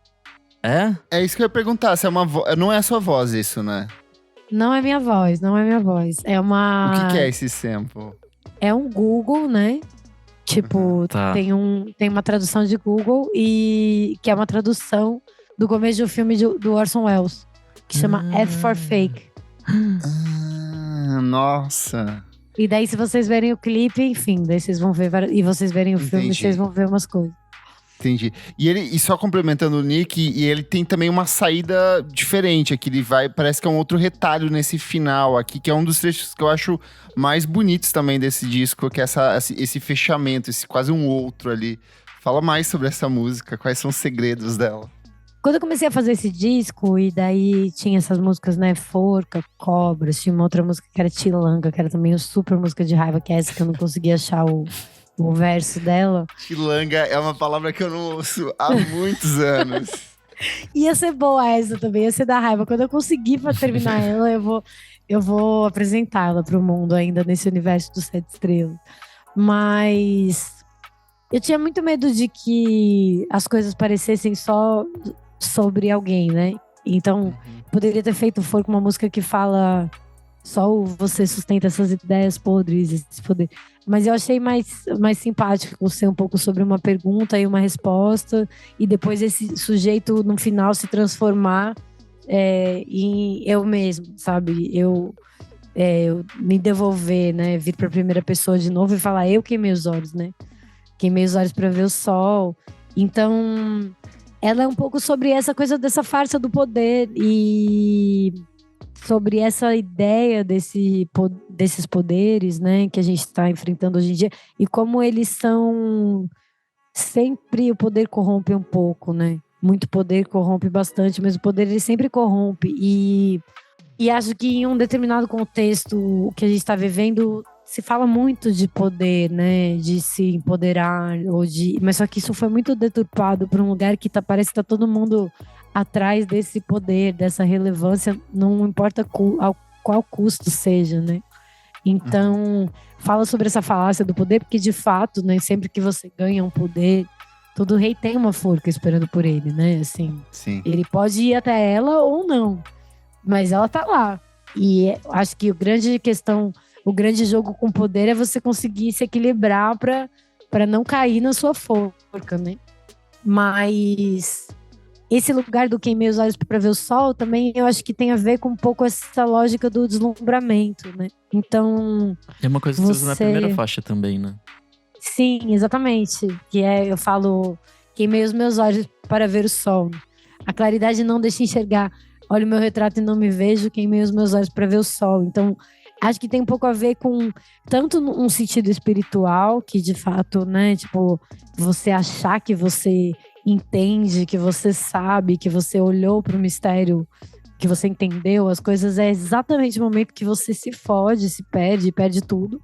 É? É isso que eu ia perguntar, se é não é a sua voz isso, né? Não é minha voz, não é minha voz. É uma... O que é esse sample? É um Google, né? Tipo, Tá. tem uma tradução de Google e que é uma tradução do começo do filme do Orson Welles, que chama F for Fake. Nossa. E daí, se vocês verem o clipe, enfim, daí vocês vão ver e vocês verem o filme, Entendi. vocês vão ver umas coisas. Entendi. E só complementando o Nick, e ele tem também uma saída diferente aqui. Ele vai, parece que é um outro retalho nesse final aqui, que é um dos trechos que eu acho mais bonitos também desse disco, que é esse fechamento, esse quase um outro ali. Fala mais sobre essa música, quais são os segredos dela? Quando eu comecei a fazer esse disco, e daí tinha essas músicas, né? Forca, Cobras, tinha uma outra música que era Tilanga, que era também uma super música de raiva, que é essa que eu não conseguia achar o verso dela. Tilanga é uma palavra que eu não ouço há muitos anos. Ia ser boa essa também, ia ser da raiva. Quando eu conseguir pra terminar ela, eu vou apresentá-la pro mundo ainda nesse universo dos 7 estrelas. Mas eu tinha muito medo de que as coisas parecessem só sobre alguém, né? Então, poderia ter feito uma música que fala só você sustenta essas ideias podres, esse poder. Mas eu achei mais simpático ser um pouco sobre uma pergunta e uma resposta, e depois esse sujeito, no final, se transformar em eu mesmo, sabe? Eu me devolver, né? Vir para a primeira pessoa de novo e falar, eu queimei os olhos, né? Queimei os olhos para ver o sol. Então, ela é um pouco sobre essa coisa dessa farsa do poder e sobre essa ideia desses poderes, né, que a gente está enfrentando hoje em dia, e como eles são sempre, o poder corrompe um pouco, né? Muito poder corrompe bastante, mas o poder ele sempre corrompe, e acho que em um determinado contexto que a gente está vivendo se fala muito de poder, né, de se empoderar, mas só que isso foi muito deturpado para um lugar que parece que tá todo mundo atrás desse poder, dessa relevância, não importa ao qual custo seja, né? Então, fala sobre essa falácia do poder, porque de fato, né, sempre que você ganha um poder, todo rei tem uma forca esperando por ele, né? Assim, Sim. ele pode ir até ela ou não, mas ela tá lá. E acho que o grande jogo com poder é você conseguir se equilibrar para não cair na sua forca, né? Mas esse lugar do queimei os olhos para ver o sol também eu acho que tem a ver com um pouco essa lógica do deslumbramento, né? Então. É uma coisa que você usa na primeira faixa também, né? Sim, exatamente. Que é, eu falo, queimei os meus olhos para ver o sol. A claridade não deixa enxergar. Olho o meu retrato e não me vejo, queimei os meus olhos para ver o sol. Então, acho que tem um pouco a ver com tanto um sentido espiritual, que de fato, né, tipo, você achar que você entende, que você sabe, que você olhou para o mistério, que você entendeu as coisas, é exatamente o momento que você se fode, se perde tudo.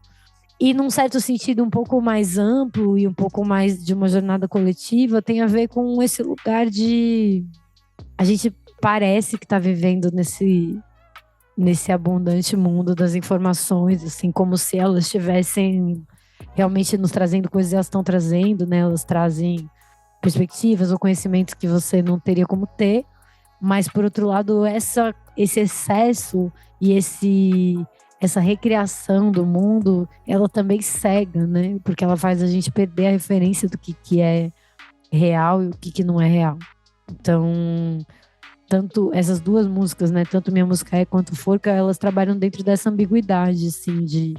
E num certo sentido um pouco mais amplo e um pouco mais de uma jornada coletiva, tem a ver com esse lugar de... A gente parece que está vivendo nesse abundante mundo das informações, assim, como se elas estivessem realmente nos trazendo coisas, elas estão trazendo, né? Elas trazem perspectivas ou conhecimentos que você não teria como ter, mas por outro lado, esse excesso e essa recriação do mundo, ela também cega, né? Porque ela faz a gente perder a referência do que é real e o que não é real. Então, tanto essas duas músicas, né? Tanto Minha Música É quanto Forca, elas trabalham dentro dessa ambiguidade, assim, de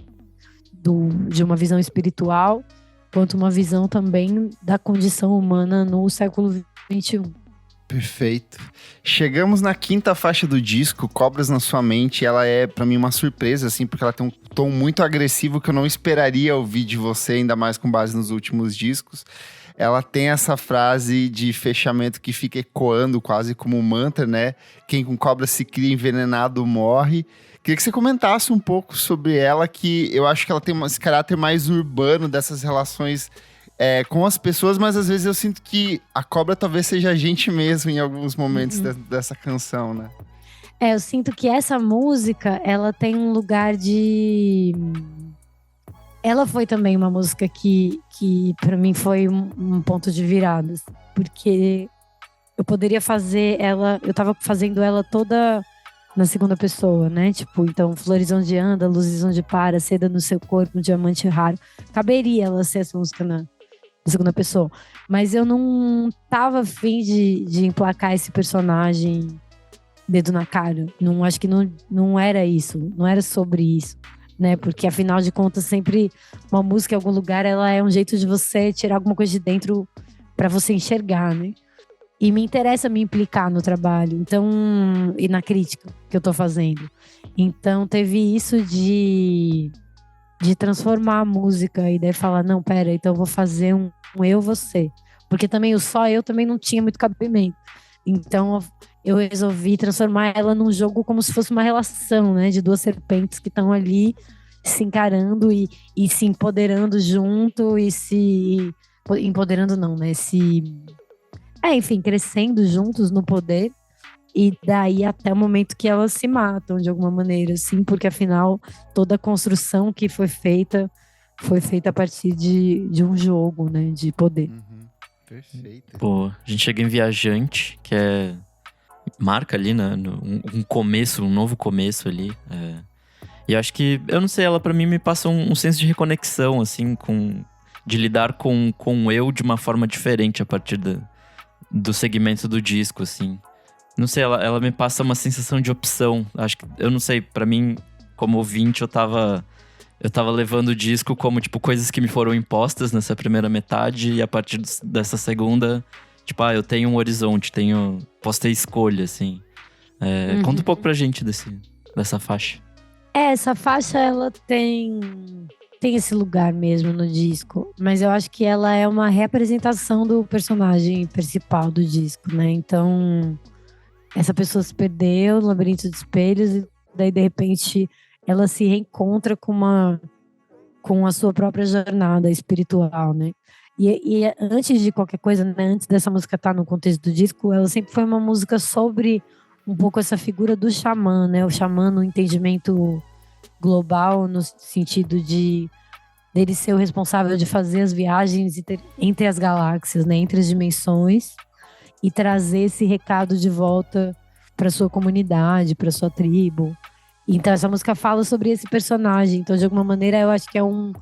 uma visão espiritual, quanto uma visão também da condição humana no século XXI. Perfeito. Chegamos na quinta faixa do disco, Cobras na Sua Mente. Ela é, pra mim, uma surpresa, assim, porque ela tem um tom muito agressivo que eu não esperaria ouvir de você, ainda mais com base nos últimos discos. Ela tem essa frase de fechamento que fica ecoando quase como um mantra, né? Quem com cobra se cria envenenado morre. Queria que você comentasse um pouco sobre ela, que eu acho que ela tem esse caráter mais urbano dessas relações com as pessoas, mas às vezes eu sinto que a cobra talvez seja a gente mesmo em alguns momentos dessa canção, né? Eu sinto que essa música, ela tem um lugar de... Ela foi também uma música que para mim foi um ponto de virada, porque eu poderia fazer ela, eu tava fazendo ela toda na segunda pessoa, né? Tipo, então, flores onde anda, luzes onde para, seda no seu corpo, um diamante raro. Caberia ela ser essa música na segunda pessoa. Mas eu não tava afim de emplacar esse personagem dedo na cara. Não, acho que não era isso. Não era sobre isso, né? Porque, afinal de contas, sempre uma música em algum lugar, ela é um jeito de você tirar alguma coisa de dentro para você enxergar, né? E me interessa me implicar no trabalho. Então, e na crítica que eu tô fazendo. Então, teve isso de transformar a música e daí falar, não, pera, então eu vou fazer um eu, você. Porque também o só eu também não tinha muito cabimento. Então eu resolvi transformar ela num jogo como se fosse uma relação, né? De duas serpentes que estão ali se encarando e se empoderando junto e se... Empoderando não, né? Enfim, crescendo juntos no poder. E daí até o momento que elas se matam de alguma maneira, assim, porque afinal toda a construção que foi feita a partir de um jogo, né, de poder. Perfeito. Pô, a gente chega em Viajante, que marca ali, né, um começo, um novo começo ali. E eu acho que, eu não sei, ela pra mim me passa um senso de reconexão, assim, de lidar com eu de uma forma diferente a partir do segmento do disco, assim. Não sei, ela me passa uma sensação de opção. Acho que, eu não sei, pra mim, como ouvinte, eu tava levando o disco como, tipo, coisas que me foram impostas nessa primeira metade. E a partir dessa segunda, tipo, eu tenho um horizonte, posso ter escolha, assim. Conta um pouco pra gente dessa faixa. Essa faixa, ela tem esse lugar mesmo no disco. Mas eu acho que ela é uma representação do personagem principal do disco, né? Então... Essa pessoa se perdeu no labirinto de espelhos e daí, de repente, ela se reencontra com a sua própria jornada espiritual, né? E antes de qualquer coisa, né, antes dessa música estar no contexto do disco, ela sempre foi uma música sobre um pouco essa figura do xamã, né? O xamã no entendimento global, no sentido dele ser o responsável de fazer as viagens entre as galáxias, né? Entre as dimensões. E trazer esse recado de volta para sua comunidade, para sua tribo. Então essa música fala sobre esse personagem. Então, de alguma maneira, eu acho que é um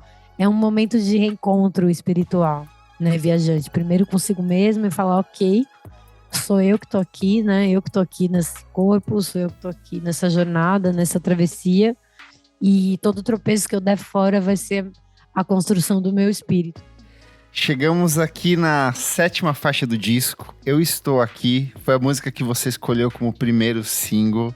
momento de reencontro espiritual, né, viajante. Primeiro consigo mesmo e falar, ok, sou eu que tô aqui, né? Eu que tô aqui nesse corpo, sou eu que tô aqui nessa jornada, nessa travessia. E todo tropeço que eu der fora vai ser a construção do meu espírito. Chegamos aqui na 7ª faixa do disco. Eu Estou Aqui. Foi a música que você escolheu como primeiro single.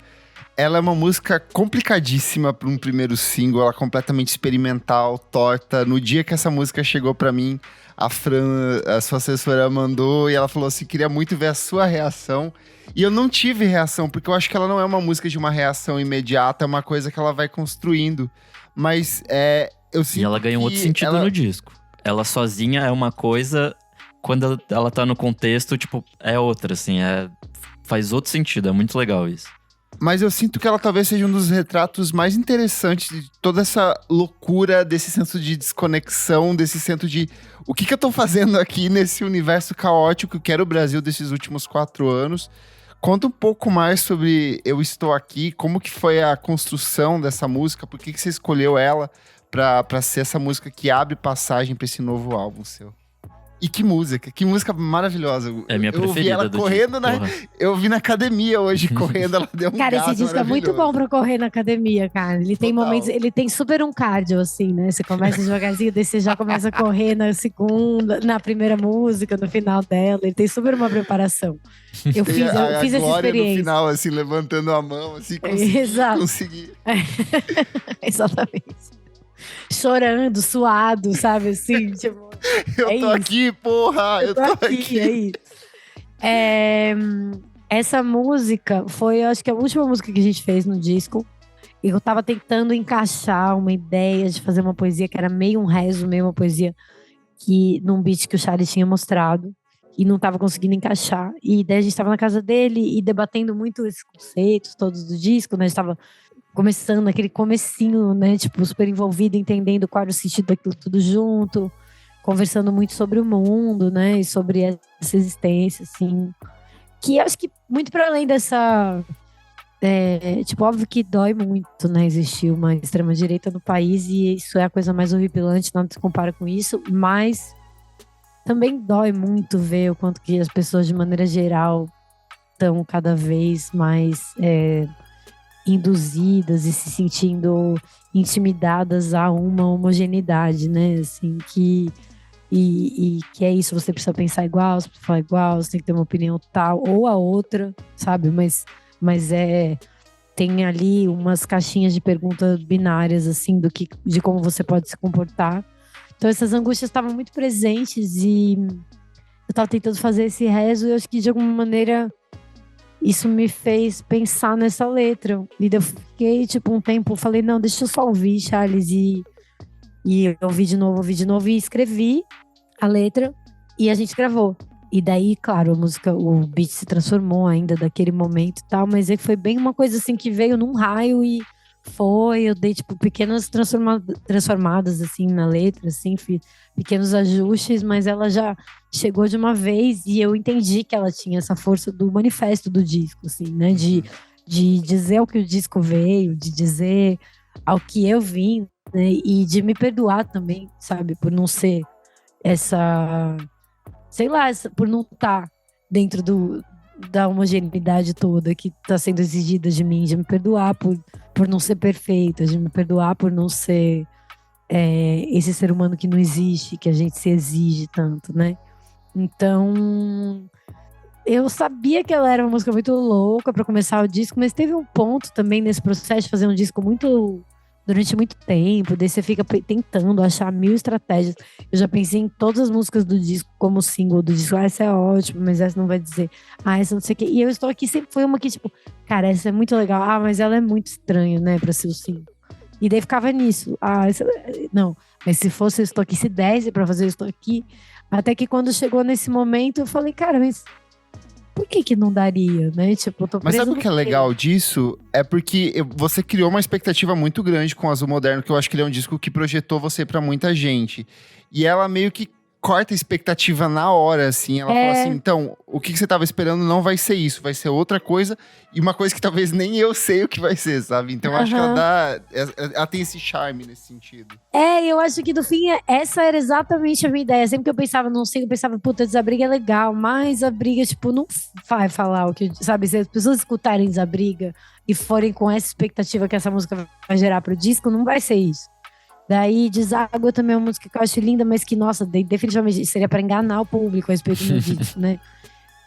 Ela é uma música complicadíssima para um primeiro single. Ela é completamente experimental, torta. No dia que essa música chegou para mim, a Fran, a sua assessora, mandou e ela falou assim, queria muito ver a sua reação. E eu não tive reação, porque eu acho que ela não é uma música de uma reação imediata, é uma coisa que ela vai construindo. Mas eu sinto E ela ganha um outro sentido no disco. Ela sozinha é uma coisa, quando ela tá no contexto, tipo, é outra, assim, faz outro sentido, é muito legal isso. Mas eu sinto que ela talvez seja um dos retratos mais interessantes de toda essa loucura, desse senso de desconexão, desse senso de o que eu tô fazendo aqui nesse universo caótico que era o Brasil desses últimos 4 anos. Conta um pouco mais sobre Eu Estou Aqui, como que foi a construção dessa música, por que você escolheu ela pra ser essa música que abre passagem pra esse novo álbum seu. E que música maravilhosa. É minha preferida. Eu vi ela correndo eu vi na academia hoje, correndo, ela deu um Cara, gás esse disco é muito bom pra correr na academia, cara. Ele tem momentos, ele tem super um cardio, assim, né? Você começa devagarzinho, daí você já começa a correr na segunda, na primeira música, no final dela. Ele tem super uma preparação. Eu fiz essa experiência. No final, assim, levantando a mão, assim, consegui. Exatamente. Chorando, suado, sabe, assim, tipo... Eu tô aqui, porra! Eu tô aqui. É isso. Essa música foi, eu acho que a última música que a gente fez no disco. E eu tava tentando encaixar uma ideia de fazer uma poesia que era meio um rezo, meio uma poesia num beat que o Charlie tinha mostrado. E não tava conseguindo encaixar. E daí a gente tava na casa dele e debatendo muito esses conceitos todos do disco, né? A gente tava começando aquele comecinho, né? Tipo, super envolvido, entendendo qual era o sentido daquilo tudo junto. Conversando muito sobre o mundo, né? E sobre essa existência, assim. Que acho que muito para além dessa... tipo, óbvio que dói muito, né? Existir uma extrema-direita no país e isso é a coisa mais horripilante, nada se compara com isso. Mas também dói muito ver o quanto que as pessoas, de maneira geral, estão cada vez mais induzidas e se sentindo intimidadas a uma homogeneidade, né? Assim, que é isso, você precisa pensar igual, você precisa falar igual, você tem que ter uma opinião tal ou a outra, sabe? Mas tem ali umas caixinhas de perguntas binárias, assim, de como você pode se comportar. Então essas angústias estavam muito presentes e eu estava tentando fazer esse rezo e eu acho que de alguma maneira isso me fez pensar nessa letra. E eu fiquei, tipo, um tempo, falei, não, deixa eu só ouvir, Charles, e eu ouvi de novo e escrevi a letra e a gente gravou. E daí, claro, o beat se transformou ainda daquele momento e tal, mas foi bem uma coisa assim que veio num raio e eu dei tipo pequenas transformadas assim na letra, assim, fiz pequenos ajustes, mas ela já chegou de uma vez e eu entendi que ela tinha essa força do manifesto do disco, assim, né, de dizer o que o disco veio, de dizer ao que eu vim, né, e de me perdoar também, sabe, por não ser por não estar dentro da homogeneidade toda que está sendo exigida de mim, de me perdoar por não ser perfeita, de me perdoar por não ser esse ser humano que não existe, que a gente se exige tanto, né? Então, eu sabia que ela era uma música muito louca para começar o disco, mas teve um ponto também nesse processo de fazer um disco durante muito tempo, daí você fica tentando achar 1000 estratégias. Eu já pensei em todas as músicas do disco como single do disco. Essa é ótima, mas essa não vai dizer. Essa não sei o quê. E Eu Estou Aqui sempre foi uma que, tipo, cara, essa é muito legal. Mas ela é muito estranha, né, pra ser o single. E daí ficava nisso. Não, mas se fosse Eu Estou Aqui, se desse pra fazer Eu Estou Aqui. Até que quando chegou nesse momento, eu falei, cara, mas por que não daria, né? Tipo, eu tô Mas sabe o que é legal disso? É porque você criou uma expectativa muito grande com o Azul Moderno, que eu acho que ele é um disco que projetou você pra muita gente. E ela meio que corta a expectativa na hora, assim. Ela fala assim, então, o que você tava esperando não vai ser isso, vai ser outra coisa. E uma coisa que talvez nem eu sei o que vai ser, sabe? Então, eu acho que ela tem esse charme nesse sentido. Eu acho que, no fim, essa era exatamente a minha ideia. Sempre que eu pensava, não sei, eu pensava, puta, Desabriga é legal. Mas a briga, tipo, não vai falar o que... Sabe, se as pessoas escutarem Desabriga e forem com essa expectativa que essa música vai gerar pro disco, não vai ser isso. Daí, Deságua também é uma música que eu acho linda, mas que, nossa, definitivamente seria pra enganar o público a respeito do meu disco, né?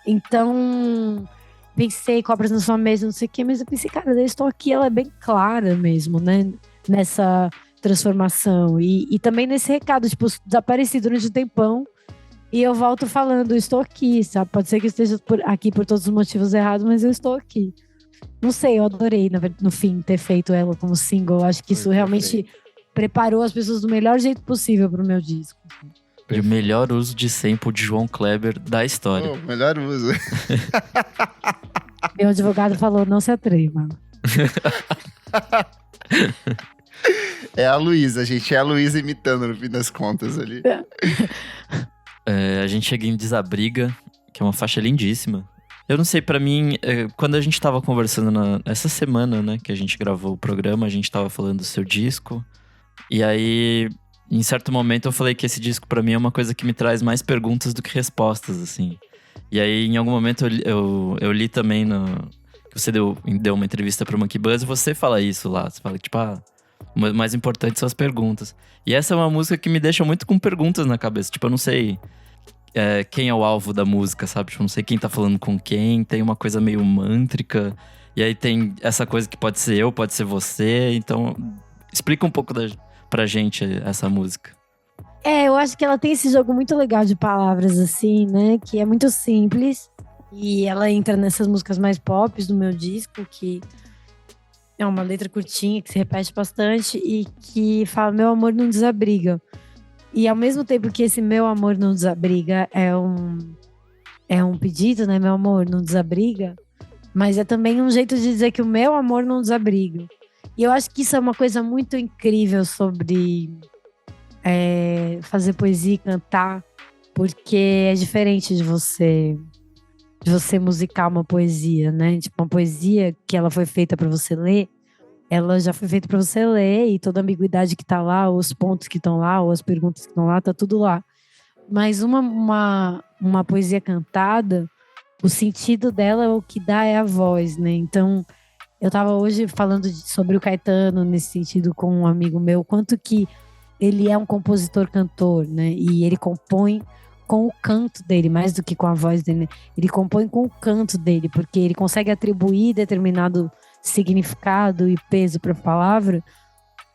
Então, pensei, Cobras na Sua Mesa, não sei o quê, mas eu pensei, cara, eu estou aqui, ela é bem clara mesmo, né? Nessa transformação. E também nesse recado, tipo, desapareci durante um tempão e eu volto falando, estou aqui, sabe? Pode ser que eu esteja aqui por todos os motivos errados, mas eu estou aqui. Não sei, eu adorei, no fim, ter feito ela como single. Acho que isso realmente preparou as pessoas do melhor jeito possível pro meu disco. E o melhor uso de sample de João Kleber da história. Oh, melhor uso. Meu advogado falou, não se atreva. É a Luísa, gente. É a Luísa imitando, no fim das contas, ali. A gente chega em Desabriga, que é uma faixa lindíssima. Eu não sei, pra mim, quando a gente tava conversando essa semana, né, que a gente gravou o programa, a gente tava falando do seu disco. E aí, em certo momento, eu falei que esse disco pra mim é uma coisa que me traz mais perguntas do que respostas, assim. E aí, em algum momento, eu li também que você deu uma entrevista pro Monkey Buzz e você fala isso lá. Você fala que, tipo, o mais importante são as perguntas. E essa é uma música que me deixa muito com perguntas na cabeça. Tipo, eu não sei quem é o alvo da música, sabe? Tipo, eu não sei quem tá falando com quem. Tem uma coisa meio mântrica. E aí tem essa coisa que pode ser eu, pode ser você. Então, explica um pouco pra gente essa música. Eu acho que ela tem esse jogo muito legal de palavras, assim, né? Que é muito simples. E ela entra nessas músicas mais pop do meu disco, que é uma letra curtinha, que se repete bastante. E que fala, meu amor não desabriga. E ao mesmo tempo que esse meu amor não desabriga é um pedido, né? Meu amor não desabriga. Mas é também um jeito de dizer que o meu amor não desabriga. E eu acho que isso é uma coisa muito incrível sobre fazer poesia e cantar, porque é diferente de você musicar uma poesia, né? Tipo, uma poesia que ela foi feita para você ler, ela já foi feita para você ler e toda a ambiguidade que tá lá, os pontos que estão lá, ou as perguntas que estão lá, tá tudo lá. Mas uma poesia cantada, o sentido dela, o que dá é a voz, né? Então, eu tava hoje falando sobre o Caetano nesse sentido com um amigo meu, quanto que ele é um compositor-cantor, né? E ele compõe com o canto dele, mais do que com a voz dele. Ele compõe com o canto dele, porque ele consegue atribuir determinado significado e peso para a palavra,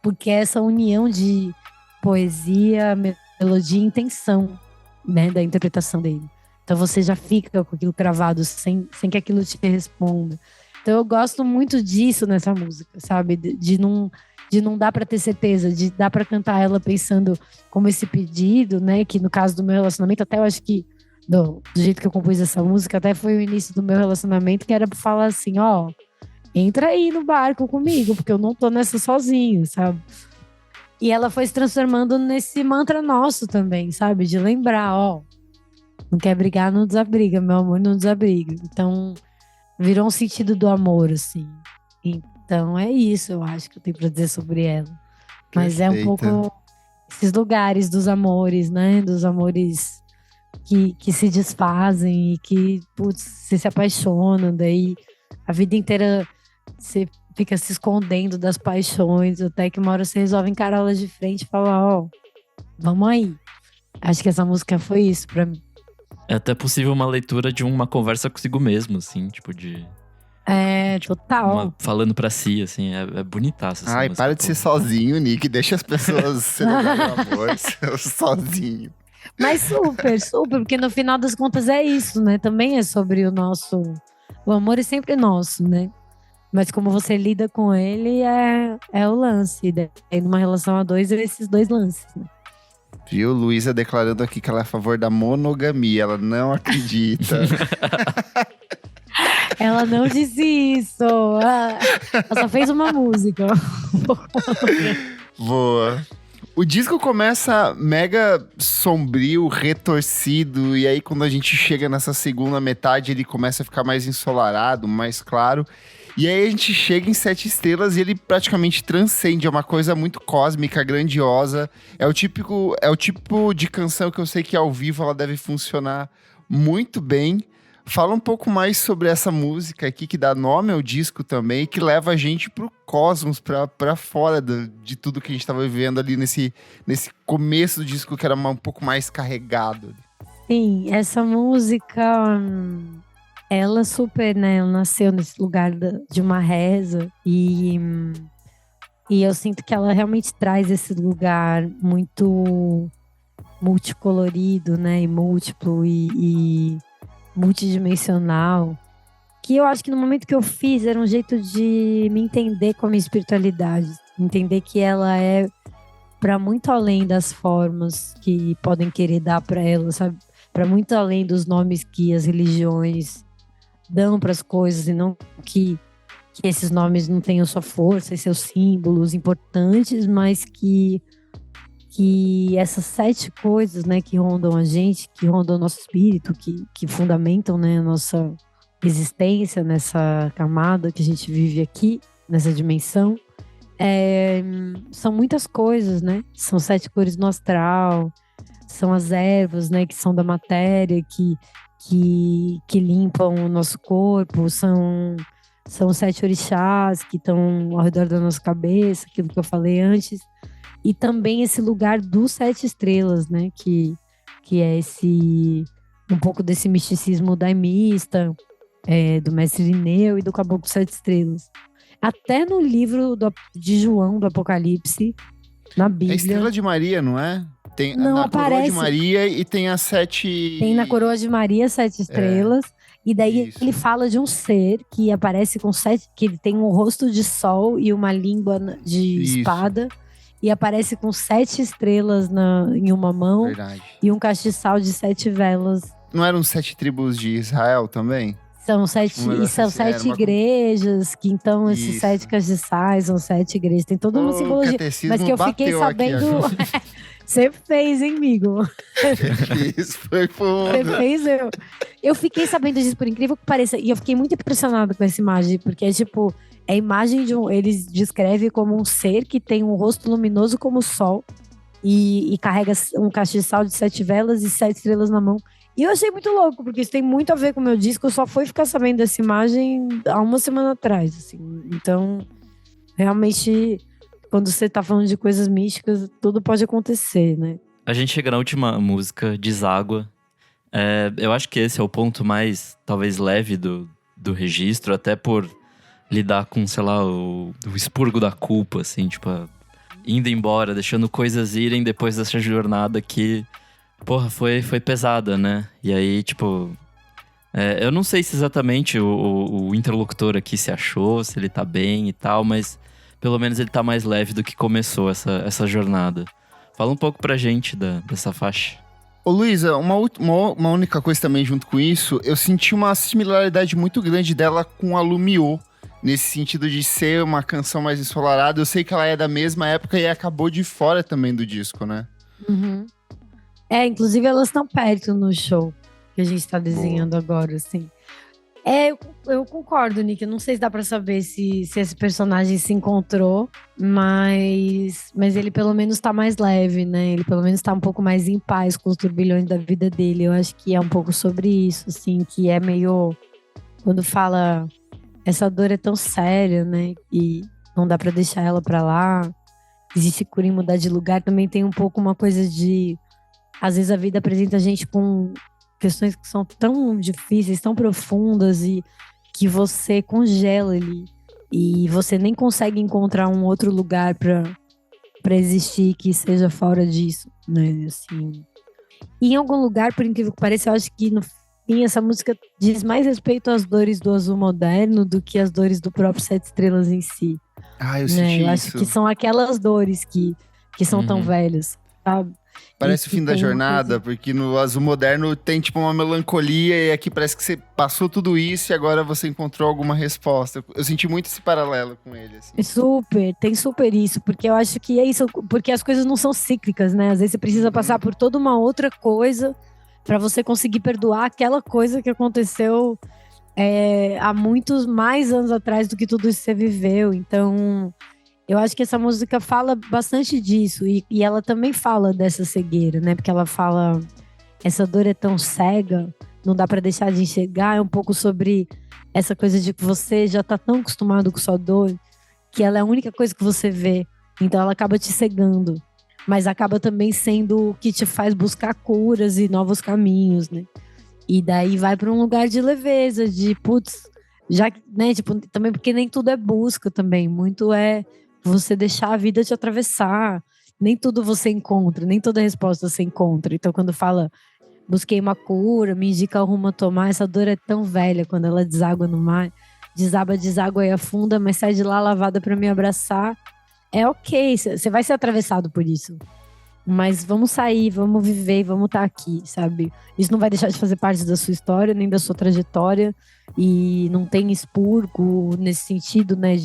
porque é essa união de poesia, melodia e intenção, né, da interpretação dele. Então você já fica com aquilo cravado sem que aquilo te responda. Então eu gosto muito disso nessa música, sabe? De não dar para ter certeza, de dar para cantar ela pensando como esse pedido, né? Que no caso do meu relacionamento, até eu acho que do jeito que eu compus essa música, até foi o início do meu relacionamento, que era para falar assim, entra aí no barco comigo, porque eu não tô nessa sozinho, sabe? E ela foi se transformando nesse mantra nosso também, sabe? De lembrar, não quer brigar, não desabriga, meu amor não desabriga. Então, virou um sentido do amor, assim. Então, é isso, eu acho que eu tenho pra dizer sobre ela. Mas Perfeita. É um pouco esses lugares dos amores, né? Dos amores que se desfazem e que, putz, você se apaixonam, daí a vida inteira você fica se escondendo das paixões, até que uma hora você resolve encará-las de frente e falar, vamos aí. Acho que essa música foi isso pra mim. É até possível uma leitura de uma conversa consigo mesmo, assim, tipo de... total. Falando pra si, assim, é bonitaço. Ai, para de ser sozinho, Nick. Deixa as pessoas celebrarem o amor sozinho. Mas super, porque no final das contas é isso, né? Também é sobre o nosso... O amor é sempre nosso, né? Mas como você lida com ele é o lance. Daí numa relação a dois, é esses dois lances, né? Viu? Luísa declarando aqui que ela é a favor da monogamia. Ela não acredita. Ela não disse isso. Ela só fez uma música. Boa. O disco começa mega sombrio, retorcido, e aí quando a gente chega nessa segunda metade, ele começa a ficar mais ensolarado, mais claro. E aí a gente chega em Sete Estrelas e ele praticamente transcende, é uma coisa muito cósmica, grandiosa. É o tipo de canção que eu sei que ao vivo ela deve funcionar muito bem. Fala um pouco mais sobre essa música aqui, que dá nome ao disco também, que leva a gente pro cosmos, pra fora de tudo que a gente tava vivendo ali nesse começo do disco, que era um pouco mais carregado. Sim, essa música, ela super, né? Ela nasceu nesse lugar de uma reza e eu sinto que ela realmente traz esse lugar muito multicolorido, né? E múltiplo e multidimensional, que eu acho que no momento que eu fiz era um jeito de me entender com a minha espiritualidade, entender que ela é para muito além das formas que podem querer dar para ela, sabe? Para muito além dos nomes que as religiões dão para as coisas e não que esses nomes não tenham sua força e seus símbolos importantes, mas que essas 7 coisas, né, que rondam a gente, que rondam o nosso espírito, que fundamentam, né, a nossa existência nessa camada que a gente vive aqui, nessa dimensão, são muitas coisas, né? São 7 cores no astral, são as ervas, né, que são da matéria, que limpam o nosso corpo, são 7 orixás que estão ao redor da nossa cabeça, aquilo que eu falei antes. E também esse lugar dos 7 estrelas, né? Que é um pouco desse misticismo daimista, do mestre Irineu e do caboclo 7 estrelas. Até no livro de João, do Apocalipse, na Bíblia. É a Estrela de Maria, não é? Tem não na aparece. Coroa de Maria e tem as 7... Tem na Coroa de Maria 7 estrelas. E daí ele fala de um ser que aparece com 7... Que ele tem um rosto de sol e uma língua de espada. E aparece com 7 estrelas em uma mão. Verdade. E um castiçal de 7 velas. Não eram 7 tribos de Israel também? São 7, e são 7 igrejas, que então esses 7 castiçais são 7 igrejas. Tem toda uma simbologia. Mas que eu fiquei sabendo... Você fez, hein, amigo? Isso foi fundo. Você fez, eu fiquei sabendo disso, por incrível que pareça. E eu fiquei muito impressionada com essa imagem, porque é tipo... É a imagem de eles descrevem como um ser que tem um rosto luminoso como o sol e carrega um castiçal de 7 velas e 7 estrelas na mão. E eu achei muito louco, porque isso tem muito a ver com o meu disco. Eu só fui ficar sabendo dessa imagem há uma semana atrás, assim. Então, realmente, quando você tá falando de coisas místicas, tudo pode acontecer, né? A gente chega na última música, Deságua. Eu acho que esse é o ponto mais, talvez, leve do registro, até por lidar com, sei lá, o expurgo da culpa, assim, tipo, indo embora, deixando coisas irem depois dessa jornada que, porra, foi pesada, né? E aí, tipo, eu não sei se exatamente o interlocutor aqui se achou, se ele tá bem e tal, mas pelo menos ele tá mais leve do que começou essa jornada. Fala um pouco pra gente dessa faixa. Ô Luísa, uma única coisa também junto com isso, eu senti uma similaridade muito grande dela com a Lumiô, nesse sentido de ser uma canção mais ensolarada. Eu sei que ela é da mesma época e acabou de fora também do disco, né? Uhum. Inclusive elas estão perto no show que a gente tá desenhando agora, assim. Eu concordo, Nick. Eu não sei se dá pra saber se esse personagem se encontrou, mas ele pelo menos tá mais leve, né? Ele pelo menos tá um pouco mais em paz com os turbilhões da vida dele. Eu acho que é um pouco sobre isso, assim, que é meio... Quando fala... Essa dor é tão séria, né? E não dá pra deixar ela pra lá. Existe cura em mudar de lugar. Também tem um pouco uma coisa de... Às vezes a vida apresenta a gente com questões que são tão difíceis, tão profundas, e que você congela ali. E você nem consegue encontrar um outro lugar pra existir que seja fora disso, né? Assim. E em algum lugar, por incrível que pareça, eu acho que no fim essa música diz mais respeito às dores do azul moderno do que às dores do próprio Sete Estrelas em si. Eu senti Eu acho que são aquelas dores que são tão velhas, sabe? Parece o fim da jornada, porque no Azul Moderno tem tipo uma melancolia e aqui parece que você passou tudo isso e agora você encontrou alguma resposta. Eu senti muito esse paralelo com ele, assim. Tem super isso, porque eu acho que é isso, porque as coisas não são cíclicas, né? Às vezes você precisa passar por toda uma outra coisa para você conseguir perdoar aquela coisa que aconteceu há muitos mais anos atrás do que tudo isso que você viveu. Então, eu acho que essa música fala bastante disso. E ela também fala dessa cegueira, né? Porque ela fala, essa dor é tão cega, não dá pra deixar de enxergar. É um pouco sobre essa coisa de que você já tá tão acostumado com sua dor, que ela é a única coisa que você vê. Então ela acaba te cegando. Mas acaba também sendo o que te faz buscar curas e novos caminhos, né? E daí vai pra um lugar de leveza, de putz, já que, né? Tipo, também porque nem tudo é busca também. Muito é você deixar a vida te atravessar. Nem tudo você encontra, nem toda resposta você encontra. Então, quando fala, busquei uma cura, me indica o rumo a tomar, essa dor é tão velha quando ela deságua no mar. Deságua e afunda, mas sai de lá lavada pra me abraçar. É ok, você vai ser atravessado por isso. Mas vamos sair, vamos viver, vamos estar aqui, sabe? Isso não vai deixar de fazer parte da sua história, nem da sua trajetória. E não tem expurgo nesse sentido, né?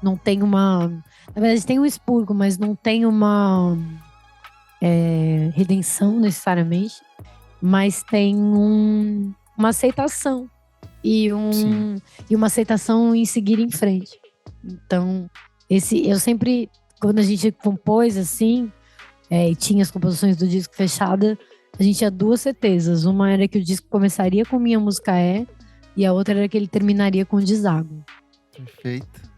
Não tem uma... Na verdade, tem um expurgo, mas não tem uma redenção necessariamente. Mas tem uma aceitação. E uma aceitação em seguir em frente. Então, eu sempre, quando a gente compôs assim, e tinha as composições do disco fechada, a gente tinha duas certezas. Uma era que o disco começaria com Minha Música É, e a outra era que ele terminaria com Deságuo. Perfeito.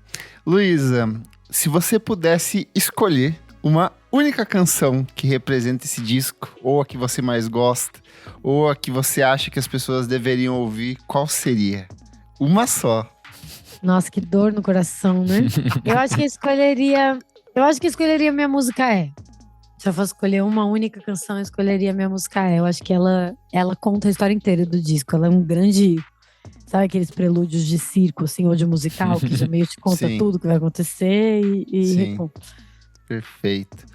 Luísa, se você pudesse escolher uma única canção que representa esse disco, ou a que você mais gosta, ou a que você acha que as pessoas deveriam ouvir, qual seria? Uma só. Nossa, que dor no coração, né? Eu acho que escolheria Minha Música É. Se eu fosse escolher uma única canção, eu escolheria Minha Música É. Eu acho que ela conta a história inteira do disco. Ela é um grande... Sabe aqueles prelúdios de circo, assim, ou de musical, que já meio te conta tudo que vai acontecer e Perfeito.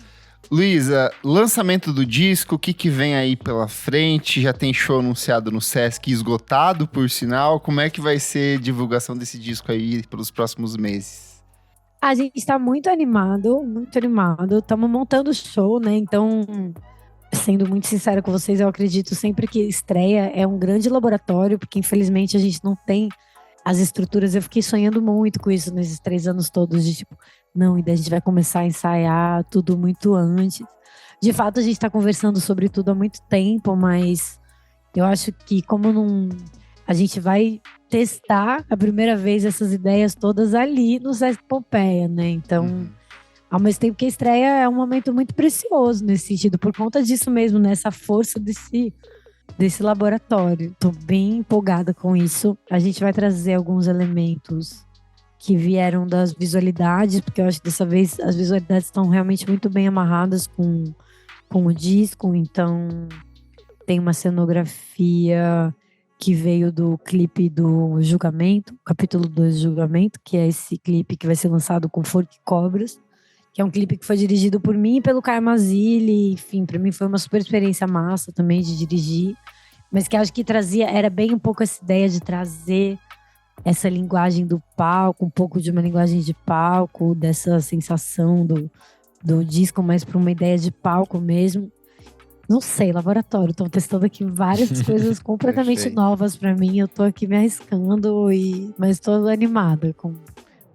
Luísa, lançamento do disco, o que vem aí pela frente? Já tem show anunciado no Sesc, esgotado, por sinal. Como é que vai ser a divulgação desse disco aí pelos próximos meses? A gente tá muito animado, muito animado. Estamos montando o show, né? Então, sendo muito sincera com vocês, eu acredito sempre que estreia é um grande laboratório, porque infelizmente a gente não tem as estruturas. Eu fiquei sonhando muito com isso nesses 3 anos todos, de tipo, não, e daí a gente vai começar a ensaiar tudo muito antes. De fato, a gente tá conversando sobre tudo há muito tempo, mas eu acho que a gente vai testar a primeira vez essas ideias todas ali no Sesc Pompeia, né? Então, ao mesmo tempo que a estreia é um momento muito precioso nesse sentido, por conta disso mesmo, né? Essa força desse laboratório. Tô bem empolgada com isso. A gente vai trazer alguns elementos que vieram das visualidades, porque eu acho que dessa vez as visualidades estão realmente muito bem amarradas com o disco. Então, tem uma cenografia que veio do clipe do Julgamento, capítulo 2 do Julgamento, que é esse clipe que vai ser lançado com Forca e Cobras, que é um clipe que foi dirigido por mim e pelo Caio Mazzilli. Enfim, para mim foi uma super experiência massa também de dirigir, mas que acho que era bem um pouco essa ideia de trazer essa linguagem do palco, um pouco de uma linguagem de palco, dessa sensação do disco, mas para uma ideia de palco mesmo. Não sei, laboratório. Estou testando aqui várias coisas completamente novas para mim. Eu tô aqui me arriscando, mas estou animada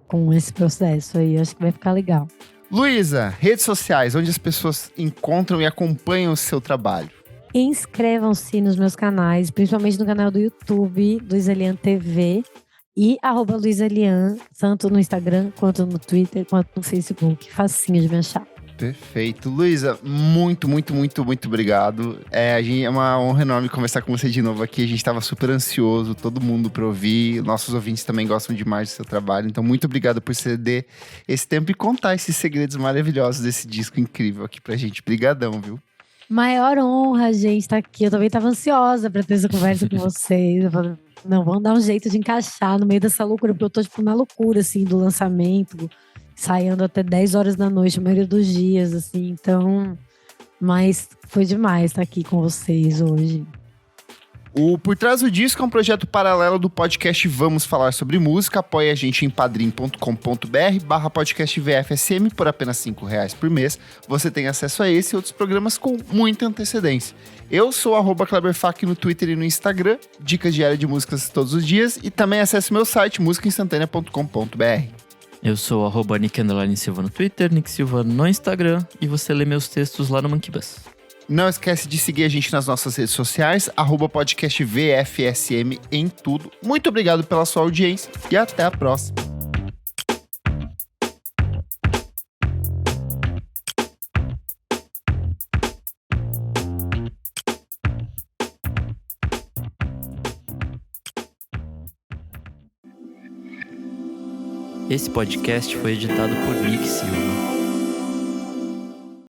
com esse processo aí. Acho que vai ficar legal. Luísa, redes sociais, onde as pessoas encontram e acompanham o seu trabalho? Inscrevam-se nos meus canais, principalmente no canal do YouTube, Luísa Lian TV e @Luísa Lian, tanto no Instagram, quanto no Twitter, quanto no Facebook. Facinho de me achar. Perfeito. Luísa, muito, muito, muito, muito obrigado. É uma honra enorme conversar com você de novo aqui. A gente estava super ansioso, todo mundo para ouvir. Nossos ouvintes também gostam demais do seu trabalho. Então, muito obrigado por ceder esse tempo e contar esses segredos maravilhosos desse disco incrível aqui pra gente. Brigadão, viu? Maior honra, gente, estar aqui. Eu também estava ansiosa para ter essa conversa com vocês. Eu falei, não, vamos dar um jeito de encaixar no meio dessa loucura, porque eu tô tipo na loucura, assim, do lançamento, saindo até 10 horas da noite, a maioria dos dias, assim. Então, Mas foi demais estar aqui com vocês hoje. O Por Trás do Disco é um projeto paralelo do podcast Vamos Falar Sobre Música. Apoie a gente em padrim.com.br/podcast VFSM por apenas R$5 por mês. Você tem acesso a esse e outros programas com muita antecedência. Eu sou @KleberFac no Twitter e no Instagram, dicas diárias de músicas todos os dias, e também acesse meu site musicainstantanea.com.br. Eu sou @Nick_Silva no Twitter, Nick Silva no Instagram, e você lê meus textos lá no Monkey Bus. Não esquece de seguir a gente nas nossas redes sociais, @podcast VFSM em tudo. Muito obrigado pela sua audiência e até a próxima. Esse podcast foi editado por Nick Silva.